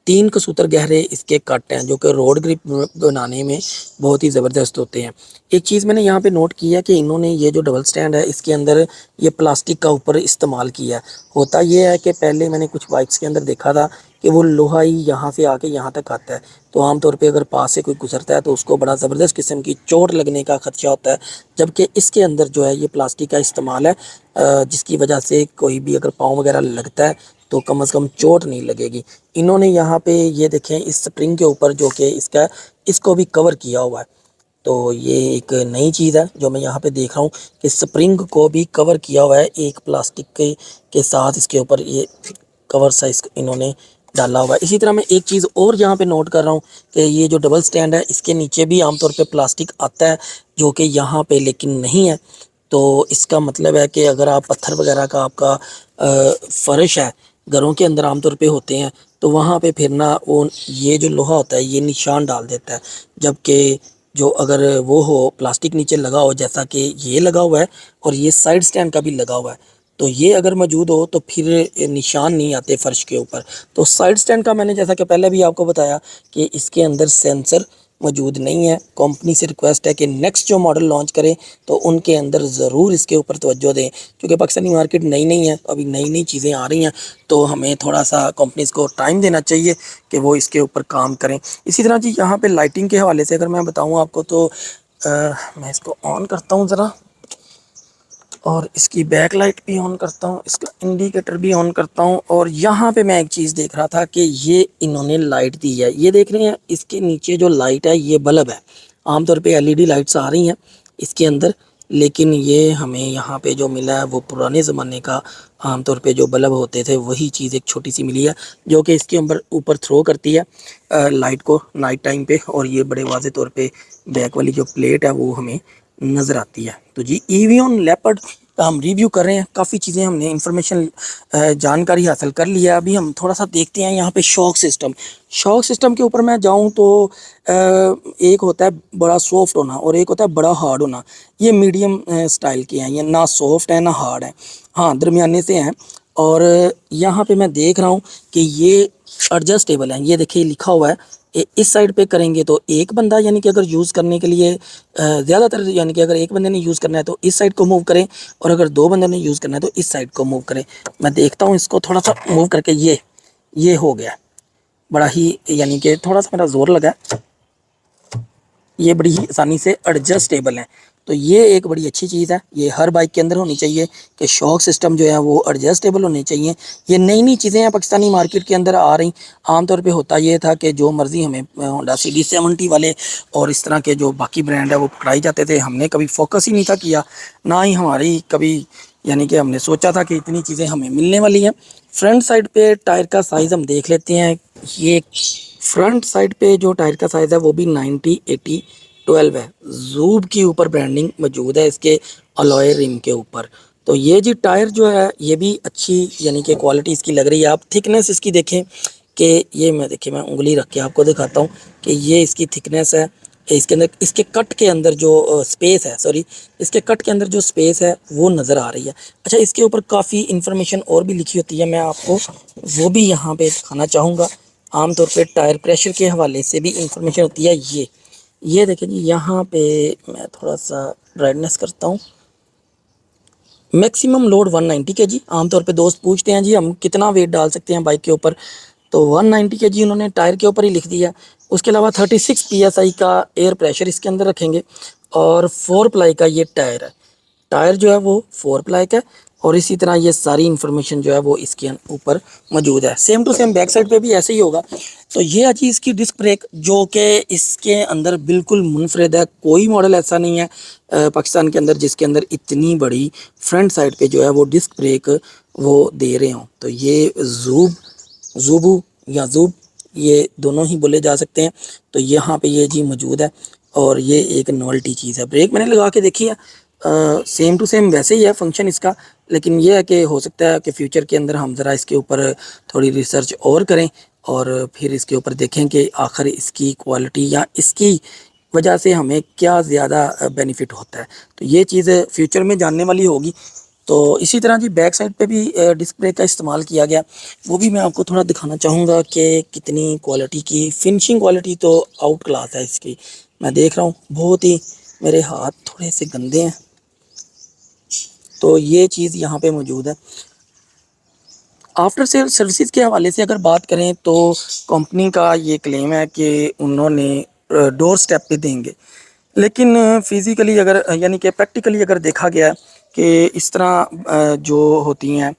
3 سوتر گہرے اس کے کٹ ہیں جو کہ روڈ گرپ بنانے میں بہت ہی زبردست ہوتے ہیں. ایک چیز میں نے یہاں پہ نوٹ کی ہے کہ انہوں نے یہ جو ڈبل سٹینڈ ہے اس کے اندر یہ پلاسٹک کا اوپر استعمال کیا ہے. ہوتا یہ ہے کہ پہلے میں نے کچھ بائکس کے اندر دیکھا تھا کہ وہ لوہا ہی یہاں سے آ کے یہاں تک آتا ہے، تو عام طور پہ اگر پاس سے کوئی گزرتا ہے تو اس کو بڑا زبردست قسم کی چوٹ لگنے کا خدشہ ہوتا ہے، جبکہ اس کے اندر جو ہے یہ پلاسٹک کا استعمال ہے جس کی وجہ سے کوئی بھی اگر پاؤں وغیرہ لگتا ہے تو کم از کم چوٹ نہیں لگے گی. انہوں نے یہاں پہ یہ دیکھیں اس سپرنگ کے اوپر جو کہ اس کو بھی کور کیا ہوا ہے. تو یہ ایک نئی چیز ہے جو میں یہاں پہ دیکھ رہا ہوں کہ سپرنگ کو بھی کور کیا ہوا ہے ایک پلاسٹک کے ساتھ، اس کے اوپر یہ کور سائز انہوں نے ڈالا ہوا ہے. اسی طرح میں ایک چیز اور یہاں پہ نوٹ کر رہا ہوں کہ یہ جو ڈبل سٹینڈ ہے اس کے نیچے بھی عام طور پہ پلاسٹک آتا ہے جو کہ یہاں پہ لیکن نہیں ہے. تو اس کا مطلب ہے کہ اگر آپ پتھر وغیرہ کا آپ کا فرش ہے گھروں کے اندر عام طور پہ ہوتے ہیں تو وہاں پہ پھرنا وہ یہ جو لوہا ہوتا ہے یہ نشان ڈال دیتا ہے، جبکہ جو اگر وہ ہو پلاسٹک نیچے لگا ہو جیسا کہ یہ لگا ہوا ہے اور یہ سائڈ سٹینڈ کا بھی لگا ہوا ہے تو یہ اگر موجود ہو تو پھر نشان نہیں آتے فرش کے اوپر. تو سائڈ سٹینڈ کا میں نے جیسا کہ پہلے بھی آپ کو بتایا کہ اس کے اندر سینسر موجود نہیں ہے. کمپنی سے ریکویسٹ ہے کہ نیکسٹ جو ماڈل لانچ کرے تو ان کے اندر ضرور اس کے اوپر توجہ دیں، کیونکہ پاکستانی مارکیٹ نئی ہے، ابھی نئی چیزیں آ رہی ہیں تو ہمیں تھوڑا سا کمپنیز کو ٹائم دینا چاہیے کہ وہ اس کے اوپر کام کریں. اسی طرح جی یہاں پہ لائٹنگ کے حوالے سے اگر میں بتاؤں آپ کو تو میں اس کو آن کرتا ہوں ذرا، اور اس کی بیک لائٹ بھی آن کرتا ہوں، اس کا انڈیکیٹر بھی آن کرتا ہوں. اور یہاں پہ میں ایک چیز دیکھ رہا تھا کہ یہ انہوں نے لائٹ دی ہے، یہ دیکھ رہے ہیں اس کے نیچے جو لائٹ ہے یہ بلب ہے. عام طور پہ LED لائٹس آ رہی ہیں اس کے اندر، لیکن یہ ہمیں یہاں پہ جو ملا ہے وہ پرانے زمانے کا عام طور پہ جو بلب ہوتے تھے وہی چیز ایک چھوٹی سی ملی ہے جو کہ اس کے اوپر تھرو کرتی ہے لائٹ کو نائٹ ٹائم پہ، اور یہ بڑے واضح طور پہ بیک والی جو پلیٹ ہے وہ ہمیں نظر آتی ہے. تو جی ایویون لیپرڈ کا ہم ریویو کر رہے ہیں، کافی چیزیں ہم نے انفارمیشن جانکاری حاصل کر لیا. ابھی ہم تھوڑا سا دیکھتے ہیں یہاں پہ شاک سسٹم کے اوپر میں جاؤں تو ایک ہوتا ہے بڑا سافٹ ہونا اور ایک ہوتا ہے بڑا ہارڈ ہونا. یہ میڈیم سٹائل کے ہیں، یہ نہ سافٹ ہے نہ ہارڈ ہے، ہاں درمیانے سے ہیں. اور یہاں پہ میں دیکھ رہا ہوں کہ یہ ایڈجسٹیبل ہیں. یہ دیکھیں لکھا ہوا ہے اس سائڈ پہ کریں گے تو ایک بندہ یعنی کہ اگر یوز کرنے کے لیے زیادہ تر یعنی کہ اگر ایک بندے نے یوز کرنا ہے تو اس سائڈ کو موو کریں، اور اگر دو بندے نے یوز کرنا ہے تو اس سائڈ کو موو کریں۔ میں دیکھتا ہوں اس کو تھوڑا سا موو کر کے، یہ ہو گیا بڑا ہی، یعنی کہ تھوڑا سا میرا زور لگا، یہ بڑی ہی آسانی سے ایڈجسٹیبل ہے۔ تو یہ ایک بڑی اچھی چیز ہے، یہ ہر بائک کے اندر ہونی چاہیے کہ شاک سسٹم جو ہے وہ ایڈجسٹیبل ہونے چاہیے۔ یہ نئی نئی چیزیں ہیں پاکستانی مارکیٹ کے اندر آ رہی۔ عام طور پہ ہوتا یہ تھا کہ جو مرضی ہمیں ہونڈا CD70 والے اور اس طرح کے جو باقی برانڈ ہے وہ پکڑائی جاتے تھے، ہم نے کبھی فوکس ہی نہیں تھا کیا، نہ ہی ہماری کبھی یعنی کہ ہم نے سوچا تھا کہ اتنی چیزیں ہمیں ملنے والی ہیں۔ فرنٹ سائڈ پہ ٹائر کا سائز ہم دیکھ لیتے ہیں۔ یہ فرنٹ سائڈ پہ جو ٹائر کا سائز ہے وہ بھی 90/80/12 ہے۔ زوب کے اوپر برانڈنگ موجود ہے اس کے الوئے رم کے اوپر۔ تو یہ جی ٹائر جو ہے یہ بھی اچھی یعنی کہ کوالٹی اس کی لگ رہی ہے۔ آپ تھکنیس اس کی دیکھیں کہ یہ میں دیکھیں، میں انگلی رکھ کے آپ کو دکھاتا ہوں کہ یہ اس کی تھکنیس ہے۔ اس کے اندر اس کے کٹ کے اندر جو سپیس ہے، سوری اس کے کٹ کے اندر جو سپیس ہے وہ نظر آ رہی ہے۔ اچھا، اس کے اوپر کافی انفارمیشن اور بھی لکھی ہوتی ہے، میں آپ کو وہ بھی یہاں پہ دکھانا چاہوں گا۔ عام طور پہ ٹائر پریشر کے حوالے سے بھی انفارمیشن ہوتی ہے۔ یہ دیکھیں جی، یہاں پہ میں تھوڑا سا برائٹنیس کرتا ہوں۔ میکسیمم لوڈ 190 کے جی۔ عام طور پہ دوست پوچھتے ہیں جی ہم کتنا ویٹ ڈال سکتے ہیں بائک کے اوپر، تو 190 کے جی انہوں نے ٹائر کے اوپر ہی لکھ دیا۔ اس کے علاوہ 36 PSI کا ایئر پریشر اس کے اندر رکھیں گے، اور 4 پلائی کا یہ ٹائر ہے۔ ٹائر جو ہے وہ 4 پلائی کا ہے، اور اسی طرح یہ ساری انفارمیشن جو ہے وہ اس کے اوپر موجود ہے۔ Same to same back side پہ بھی ایسے ہی ہوگا۔ تو یہ ہے جی اس کی ڈسک بریک، جو کہ اس کے اندر بالکل منفرد ہے۔ کوئی ماڈل ایسا نہیں ہے پاکستان کے اندر جس کے اندر اتنی بڑی فرنٹ سائڈ پہ جو ہے وہ ڈسک بریک وہ دے رہے ہوں۔ تو یہ زوبو یا زوب، یہ دونوں ہی بولے جا سکتے ہیں۔ تو یہاں پہ یہ جی موجود ہے، اور یہ ایک نوولٹی چیز ہے۔ بریک میں نے لگا کے دیکھی ہے، سیم ٹو سیم ویسے ہی ہے فنکشن اس کا، لیکن یہ ہے کہ ہو سکتا ہے کہ فیوچر کے اندر ہم ذرا اس کے اوپر تھوڑی ریسرچ اور کریں، اور پھر اس کے اوپر دیکھیں کہ آخر اس کی کوالٹی یا اس کی وجہ سے ہمیں کیا زیادہ بینیفٹ ہوتا ہے۔ تو یہ چیز فیوچر میں جاننے والی ہوگی۔ تو اسی طرح جی بیک سائڈ پہ بھی ڈسک بریک کا استعمال کیا گیا، وہ بھی میں آپ کو تھوڑا دکھانا چاہوں گا کہ کتنی کوالٹی کی فنشنگ کوالٹی تو آؤٹ کلاس ہے اس کی۔ میں دیکھ رہا ہوں بہت ہی، میرے ہاتھ تھوڑے سے گندے ہیں، تو یہ چیز یہاں پہ موجود ہے۔ آفٹر سیل سروسز کے حوالے سے اگر بات کریں تو کمپنی کا یہ کلیم ہے کہ انہوں نے ڈور سٹیپ پہ دیں گے، لیکن فزیکلی اگر یعنی کہ پریکٹیکلی اگر دیکھا گیا کہ اس طرح جو ہوتی ہیں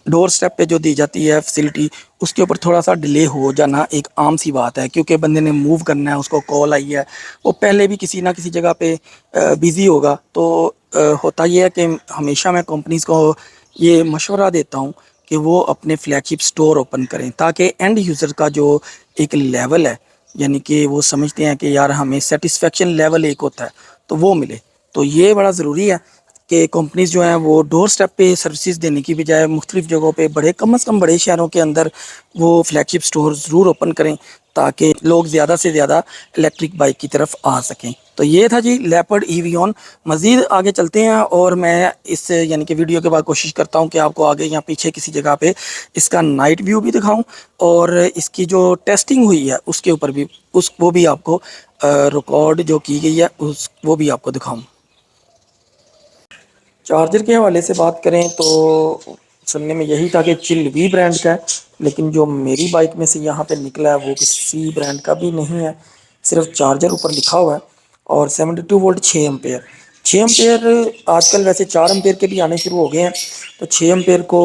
ڈور سٹیپ پہ جو دی جاتی ہے فیسلٹی، اس کے اوپر تھوڑا سا ڈیلے ہو جانا ایک عام سی بات ہے، کیونکہ بندے نے موو کرنا ہے، اس کو کال آئی ہے، وہ پہلے بھی کسی نہ کسی جگہ پہ بیزی ہوگا۔ تو ہوتا یہ ہے کہ ہمیشہ میں کمپنیز کو یہ مشورہ دیتا ہوں کہ وہ اپنے فلیگ شپ سٹور اوپن کریں، تاکہ اینڈ یوزر کا جو ایک لیول ہے، یعنی کہ وہ سمجھتے ہیں کہ یار ہمیں سیٹسفیکشن لیول ایک ہوتا ہے تو وہ ملے۔ تو یہ بڑا ضروری ہے کہ کمپنیز جو ہیں وہ ڈور سٹیپ پہ سروسز دینے کی بجائے مختلف جگہوں پہ بڑے کم از کم بڑے شہروں کے اندر وہ فلیگ شپ سٹور ضرور اوپن کریں، تاکہ لوگ زیادہ سے زیادہ الیکٹرک بائک کی طرف آ سکیں۔ تو یہ تھا جی لیپرڈ ایویون۔ مزید آگے چلتے ہیں، اور میں اس یعنی کہ ویڈیو کے بعد کوشش کرتا ہوں کہ آپ کو آگے یا پیچھے کسی جگہ پہ اس کا نائٹ ویو بھی دکھاؤں، اور اس کی جو ٹیسٹنگ ہوئی ہے اس کے اوپر بھی وہ بھی آپ کو ریکارڈ جو کی گئی ہے وہ بھی آپ کو دکھاؤں۔ چارجر کے حوالے سے بات کریں تو سننے میں یہی تھا کہ چل وی برانڈ کا ہے، لیکن جو میری بائک میں سے یہاں پہ نکلا ہے وہ کسی برانڈ کا بھی نہیں ہے، صرف چارجر اوپر لکھا ہوا ہے، اور 72 وولٹ 6 ایمپیئر 6 ایمپیئر آج کل ویسے 4 ایمپیئر کے بھی آنے شروع ہو گئے ہیں۔ تو 6 ایمپیئر کو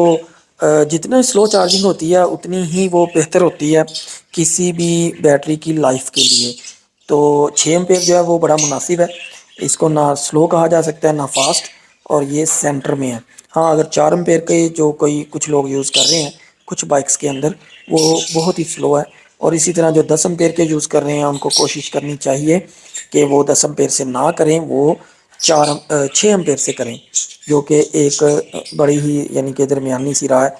جتنا سلو چارجنگ ہوتی ہے اتنی ہی وہ بہتر ہوتی ہے کسی بھی بیٹری کی لائف کے لیے۔ تو 6 ایمپیئر جو ہے وہ بڑا مناسب ہے، اس کو نہ سلو کہا جا سکتا ہے نہ فاسٹ، اور یہ سینٹر میں ہے۔ ہاں، اگر 4 ایمپیئر کے جو کچھ لوگ یوز کر رہے ہیں کچھ بائکس کے اندر، وہ بہت ہی سلو ہے، اور اسی طرح جو 10 ایمپیئر کے یوز کر رہے ہیں ان کو کوشش کرنی چاہیے کہ وہ 10 ایمپیئر سے نہ کریں، وہ 6 ایمپیئر سے کریں، جو کہ ایک بڑی ہی یعنی کہ درمیانی سی راہ ہے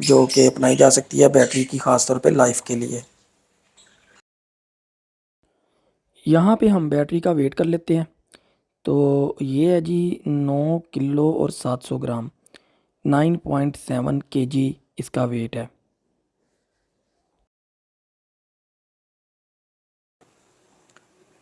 جو کہ اپنائی جا سکتی ہے بیٹری کی، خاص طور پہ لائف کے لیے۔ یہاں پہ ہم بیٹری کا ویٹ کر لیتے ہیں، تو یہ ہے جی 9 کلو اور 700 گرام، 9.7 kg اس کا ویٹ ہے۔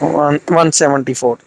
174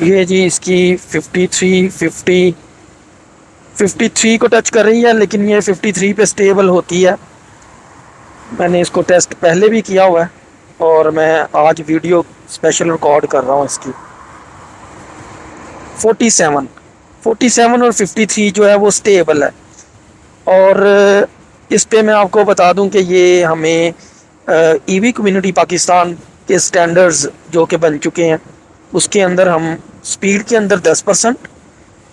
یہ جی اس کی 53 کو ٹچ کر رہی ہے، لیکن یہ 53 پہ سٹیبل ہوتی ہے. میں نے اس کو ٹیسٹ پہلے بھی کیا ہوا ہے اور میں آج ویڈیو اسپیشل ریکارڈ کر رہا ہوں اس کی. 47 اور 53 جو ہے وہ سٹیبل ہے. اور اس پہ میں آپ کو بتا دوں کہ یہ ہمیں ای وی کمیونٹی پاکستان کے سٹینڈرز جو کہ بن چکے ہیں اس کے اندر ہم سپیڈ کے اندر 10%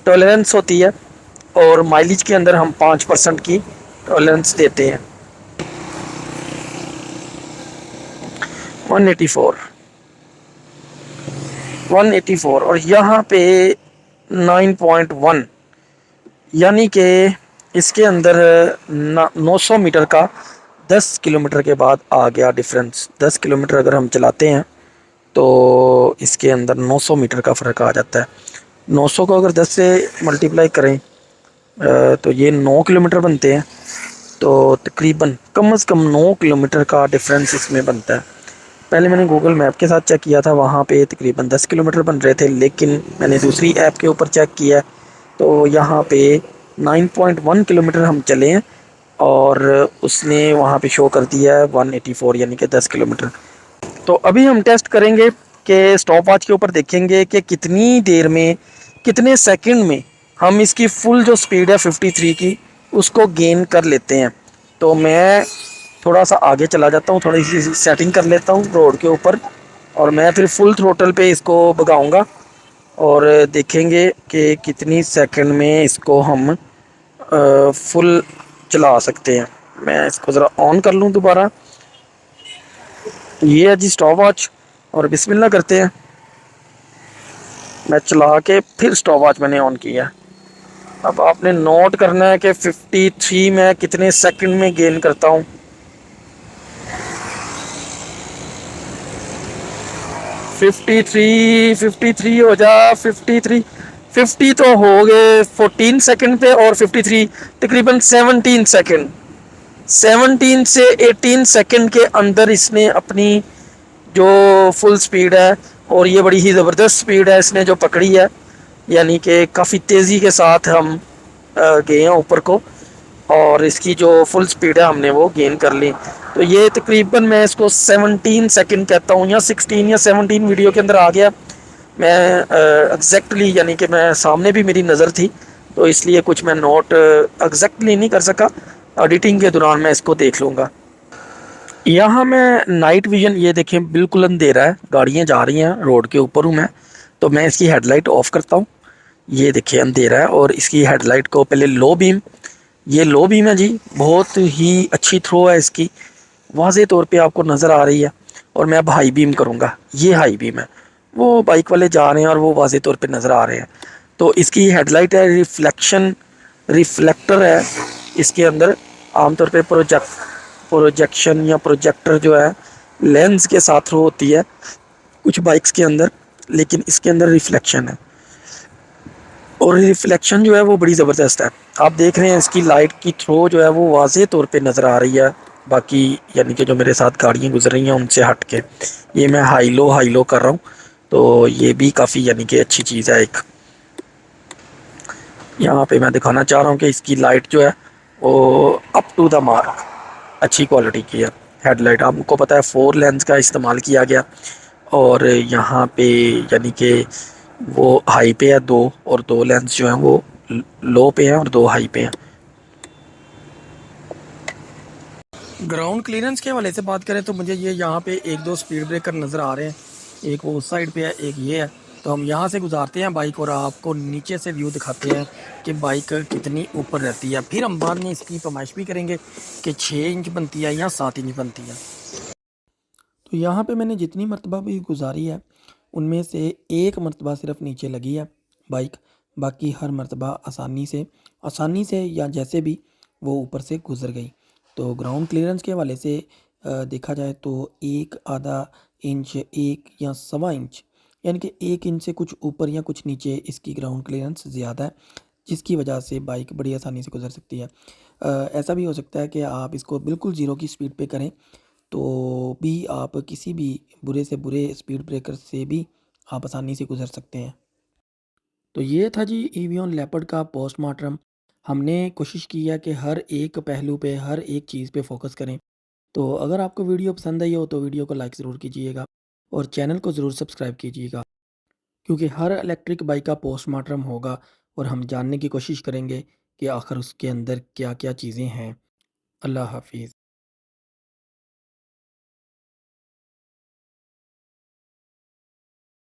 ٹالرنس ہوتی ہے اور مائلیج کے اندر ہم 5% کی ٹالرنس دیتے ہیں. 184 اور یہاں پہ 9.1 یعنی کہ اس کے اندر 900 میٹر کا 10 کلومیٹر کے بعد آ گیا ڈفرینس. 10 کلومیٹر اگر ہم چلاتے ہیں تو اس کے اندر 900 میٹر کا فرق آ جاتا ہے. 900 کو اگر 10 سے ملٹیپلائی کریں تو یہ 9 کلومیٹر بنتے ہیں. تو تقریباً کم از کم 9 کلومیٹر کا ڈفرینس اس میں بنتا ہے. پہلے میں نے گوگل میپ کے ساتھ چیک کیا تھا، وہاں پہ تقریباً 10 کلومیٹر بن رہے تھے، لیکن میں نے دوسری ایپ کے اوپر چیک کیا تو یہاں پہ 9.1 کلومیٹر ہم چلے ہیں اور اس نے وہاں پہ شو کر دیا ہے 184 یعنی کہ 10 کلومیٹر. تو ابھی ہم ٹیسٹ کریں گے کہ اسٹاپ واچ کے اوپر دیکھیں گے کہ کتنی دیر میں، کتنے سیکنڈ میں ہم اس کی فل جو سپیڈ ہے 53 کی اس کو گین کر لیتے ہیں. تو میں تھوڑا سا آگے چلا جاتا ہوں، تھوڑی سی سیٹنگ کر لیتا ہوں روڈ کے اوپر اور میں پھر فل تھروٹل پہ اس کو بگاؤں گا اور دیکھیں گے کہ کتنی سیکنڈ میں اس کو ہم فل چلا سکتے ہیں. میں اس کو ذرا آن کر لوں دوبارہ. یہ ہے جی اسٹاپ واچ اور بسم اللہ کرتے ہیں. میں چلا کے پھر اسٹاپ واچ میں نے آن کیا. اب آپ نے نوٹ کرنا ہے کہ 53 میں کتنے سیکنڈ میں گین کرتا ہوں. 53 ہو جا 50 تو ہو گئے 14 سیکنڈ پہ اور 53 تقریباً 17 سیکنڈ. 17 سے 18 سیکنڈ کے اندر اس نے اپنی جو فل سپیڈ ہے، اور یہ بڑی ہی زبردست سپیڈ ہے اس نے جو پکڑی ہے، یعنی کہ کافی تیزی کے ساتھ ہم گئے ہیں اوپر کو اور اس کی جو فل سپیڈ ہے ہم نے وہ گین کر لی. تو یہ تقریباً میں اس کو 17 سیکنڈ کہتا ہوں یا 16 یا 17 ویڈیو کے اندر آ گیا. میں ایگزیکٹلی یعنی کہ میں سامنے بھی میری نظر تھی تو اس لیے کچھ میں نوٹ ایگزیکٹلی نہیں کر سکا. ایڈیٹنگ کے دوران میں اس کو دیکھ لوں گا. یہاں میں نائٹ ویژن یہ دیکھیں بالکل اندھیرا ہے، گاڑیاں جا رہی ہیں، روڈ کے اوپر ہوں میں، تو میں اس کی ہیڈ لائٹ آف کرتا ہوں. یہ دیکھیں اندھیرا ہے اور اس کی ہیڈ لائٹ کو پہلے لو بیم، یہ لو بیم ہے جی، بہت ہی اچھی تھرو ہے اس کی، واضح طور پہ آپ کو نظر آ رہی ہے. اور میں اب ہائی بیم کروں گا. یہ ہائی بیم ہے، وہ بائک والے جا رہے ہیں اور وہ واضح طور پہ نظر آ رہے ہیں. تو اس کی ہیڈ لائٹ ہے ریفلیکٹر ہے اس کے اندر. عام طور پہ پروجیکشن یا پروجیکٹر جو ہے لینز کے ساتھ تھرو ہوتی ہے کچھ بائکس کے اندر، لیکن اس کے اندر ریفلیکشن ہے اور ریفلیکشن جو ہے وہ بڑی زبردست ہے. آپ دیکھ رہے ہیں اس کی لائٹ کی تھرو جو ہے وہ واضح طور پہ نظر آ رہی ہے باقی یعنی کہ جو میرے ساتھ گاڑیاں گزر رہی ہیں ان سے ہٹ کے. یہ میں ہائی لو کر رہا ہوں تو یہ بھی کافی یعنی کہ اچھی چیز ہے. ایک یہاں پہ میں دکھانا چاہ رہا ہوں کہ اس کی لائٹ جو ہے وہ اپ ٹو دا مارک اچھی کوالٹی کی ہے. ہیڈ لائٹ آپ کو پتہ ہے 4 لینز کا استعمال کیا گیا اور یہاں پہ یعنی کہ وہ ہائی پہ ہے 2 اور 2 لینز جو ہیں وہ لو پہ ہیں اور 2 ہائی پہ ہیں. گراؤنڈ کلیئرنس کے حوالے سے بات کریں تو مجھے یہ یہاں پہ 1-2 سپیڈ بریکر نظر آ رہے ہیں. ایک وہ اس سائڈ پہ ہے، ایک یہ ہے. تو ہم یہاں سے گزارتے ہیں بائک اور آپ کو نیچے سے ویو دکھاتے ہیں کہ بائک کتنی اوپر رہتی ہے. پھر ہم بعد میں اس کی پیمائش بھی کریں گے کہ 6 انچ بنتی ہے یا 7 انچ بنتی ہے. تو یہاں پہ میں نے جتنی مرتبہ بھی گزاری ہے ان میں سے ایک مرتبہ صرف نیچے لگی ہے بائک، باقی ہر مرتبہ آسانی سے یا جیسے بھی وہ اوپر سے گزر گئی. تو گراؤنڈ کلیئرنس کے حوالے سے دیکھا جائے تو 1/2 انچ 1 یا 1.25 انچ یعنی کہ 1 انچ سے کچھ اوپر یا کچھ نیچے اس کی گراؤنڈ کلیئرنس زیادہ ہے، جس کی وجہ سے بائک بڑی آسانی سے گزر سکتی ہے. ایسا بھی ہو سکتا ہے کہ آپ اس کو بالکل 0 کی سپیڈ پہ کریں تو بھی آپ کسی بھی برے سے برے سپیڈ بریکر سے بھی آپ آسانی سے گزر سکتے ہیں. تو یہ تھا جی ایویون لیپرڈ کا پوسٹ مارٹم. ہم نے کوشش کی ہے کہ ہر ایک پہلو پہ ہر ایک چیز پہ فوکس کریں. تو اگر آپ کو ویڈیو پسند آئی ہو تو ویڈیو کو لائک ضرور کیجیے گا اور چینل کو ضرور سبسکرائب کیجیے گا، کیونکہ ہر الیکٹرک بائک کا پوسٹ مارٹم ہوگا اور ہم جاننے کی کوشش کریں گے کہ آخر اس کے اندر کیا کیا چیزیں ہیں. اللہ حافظ.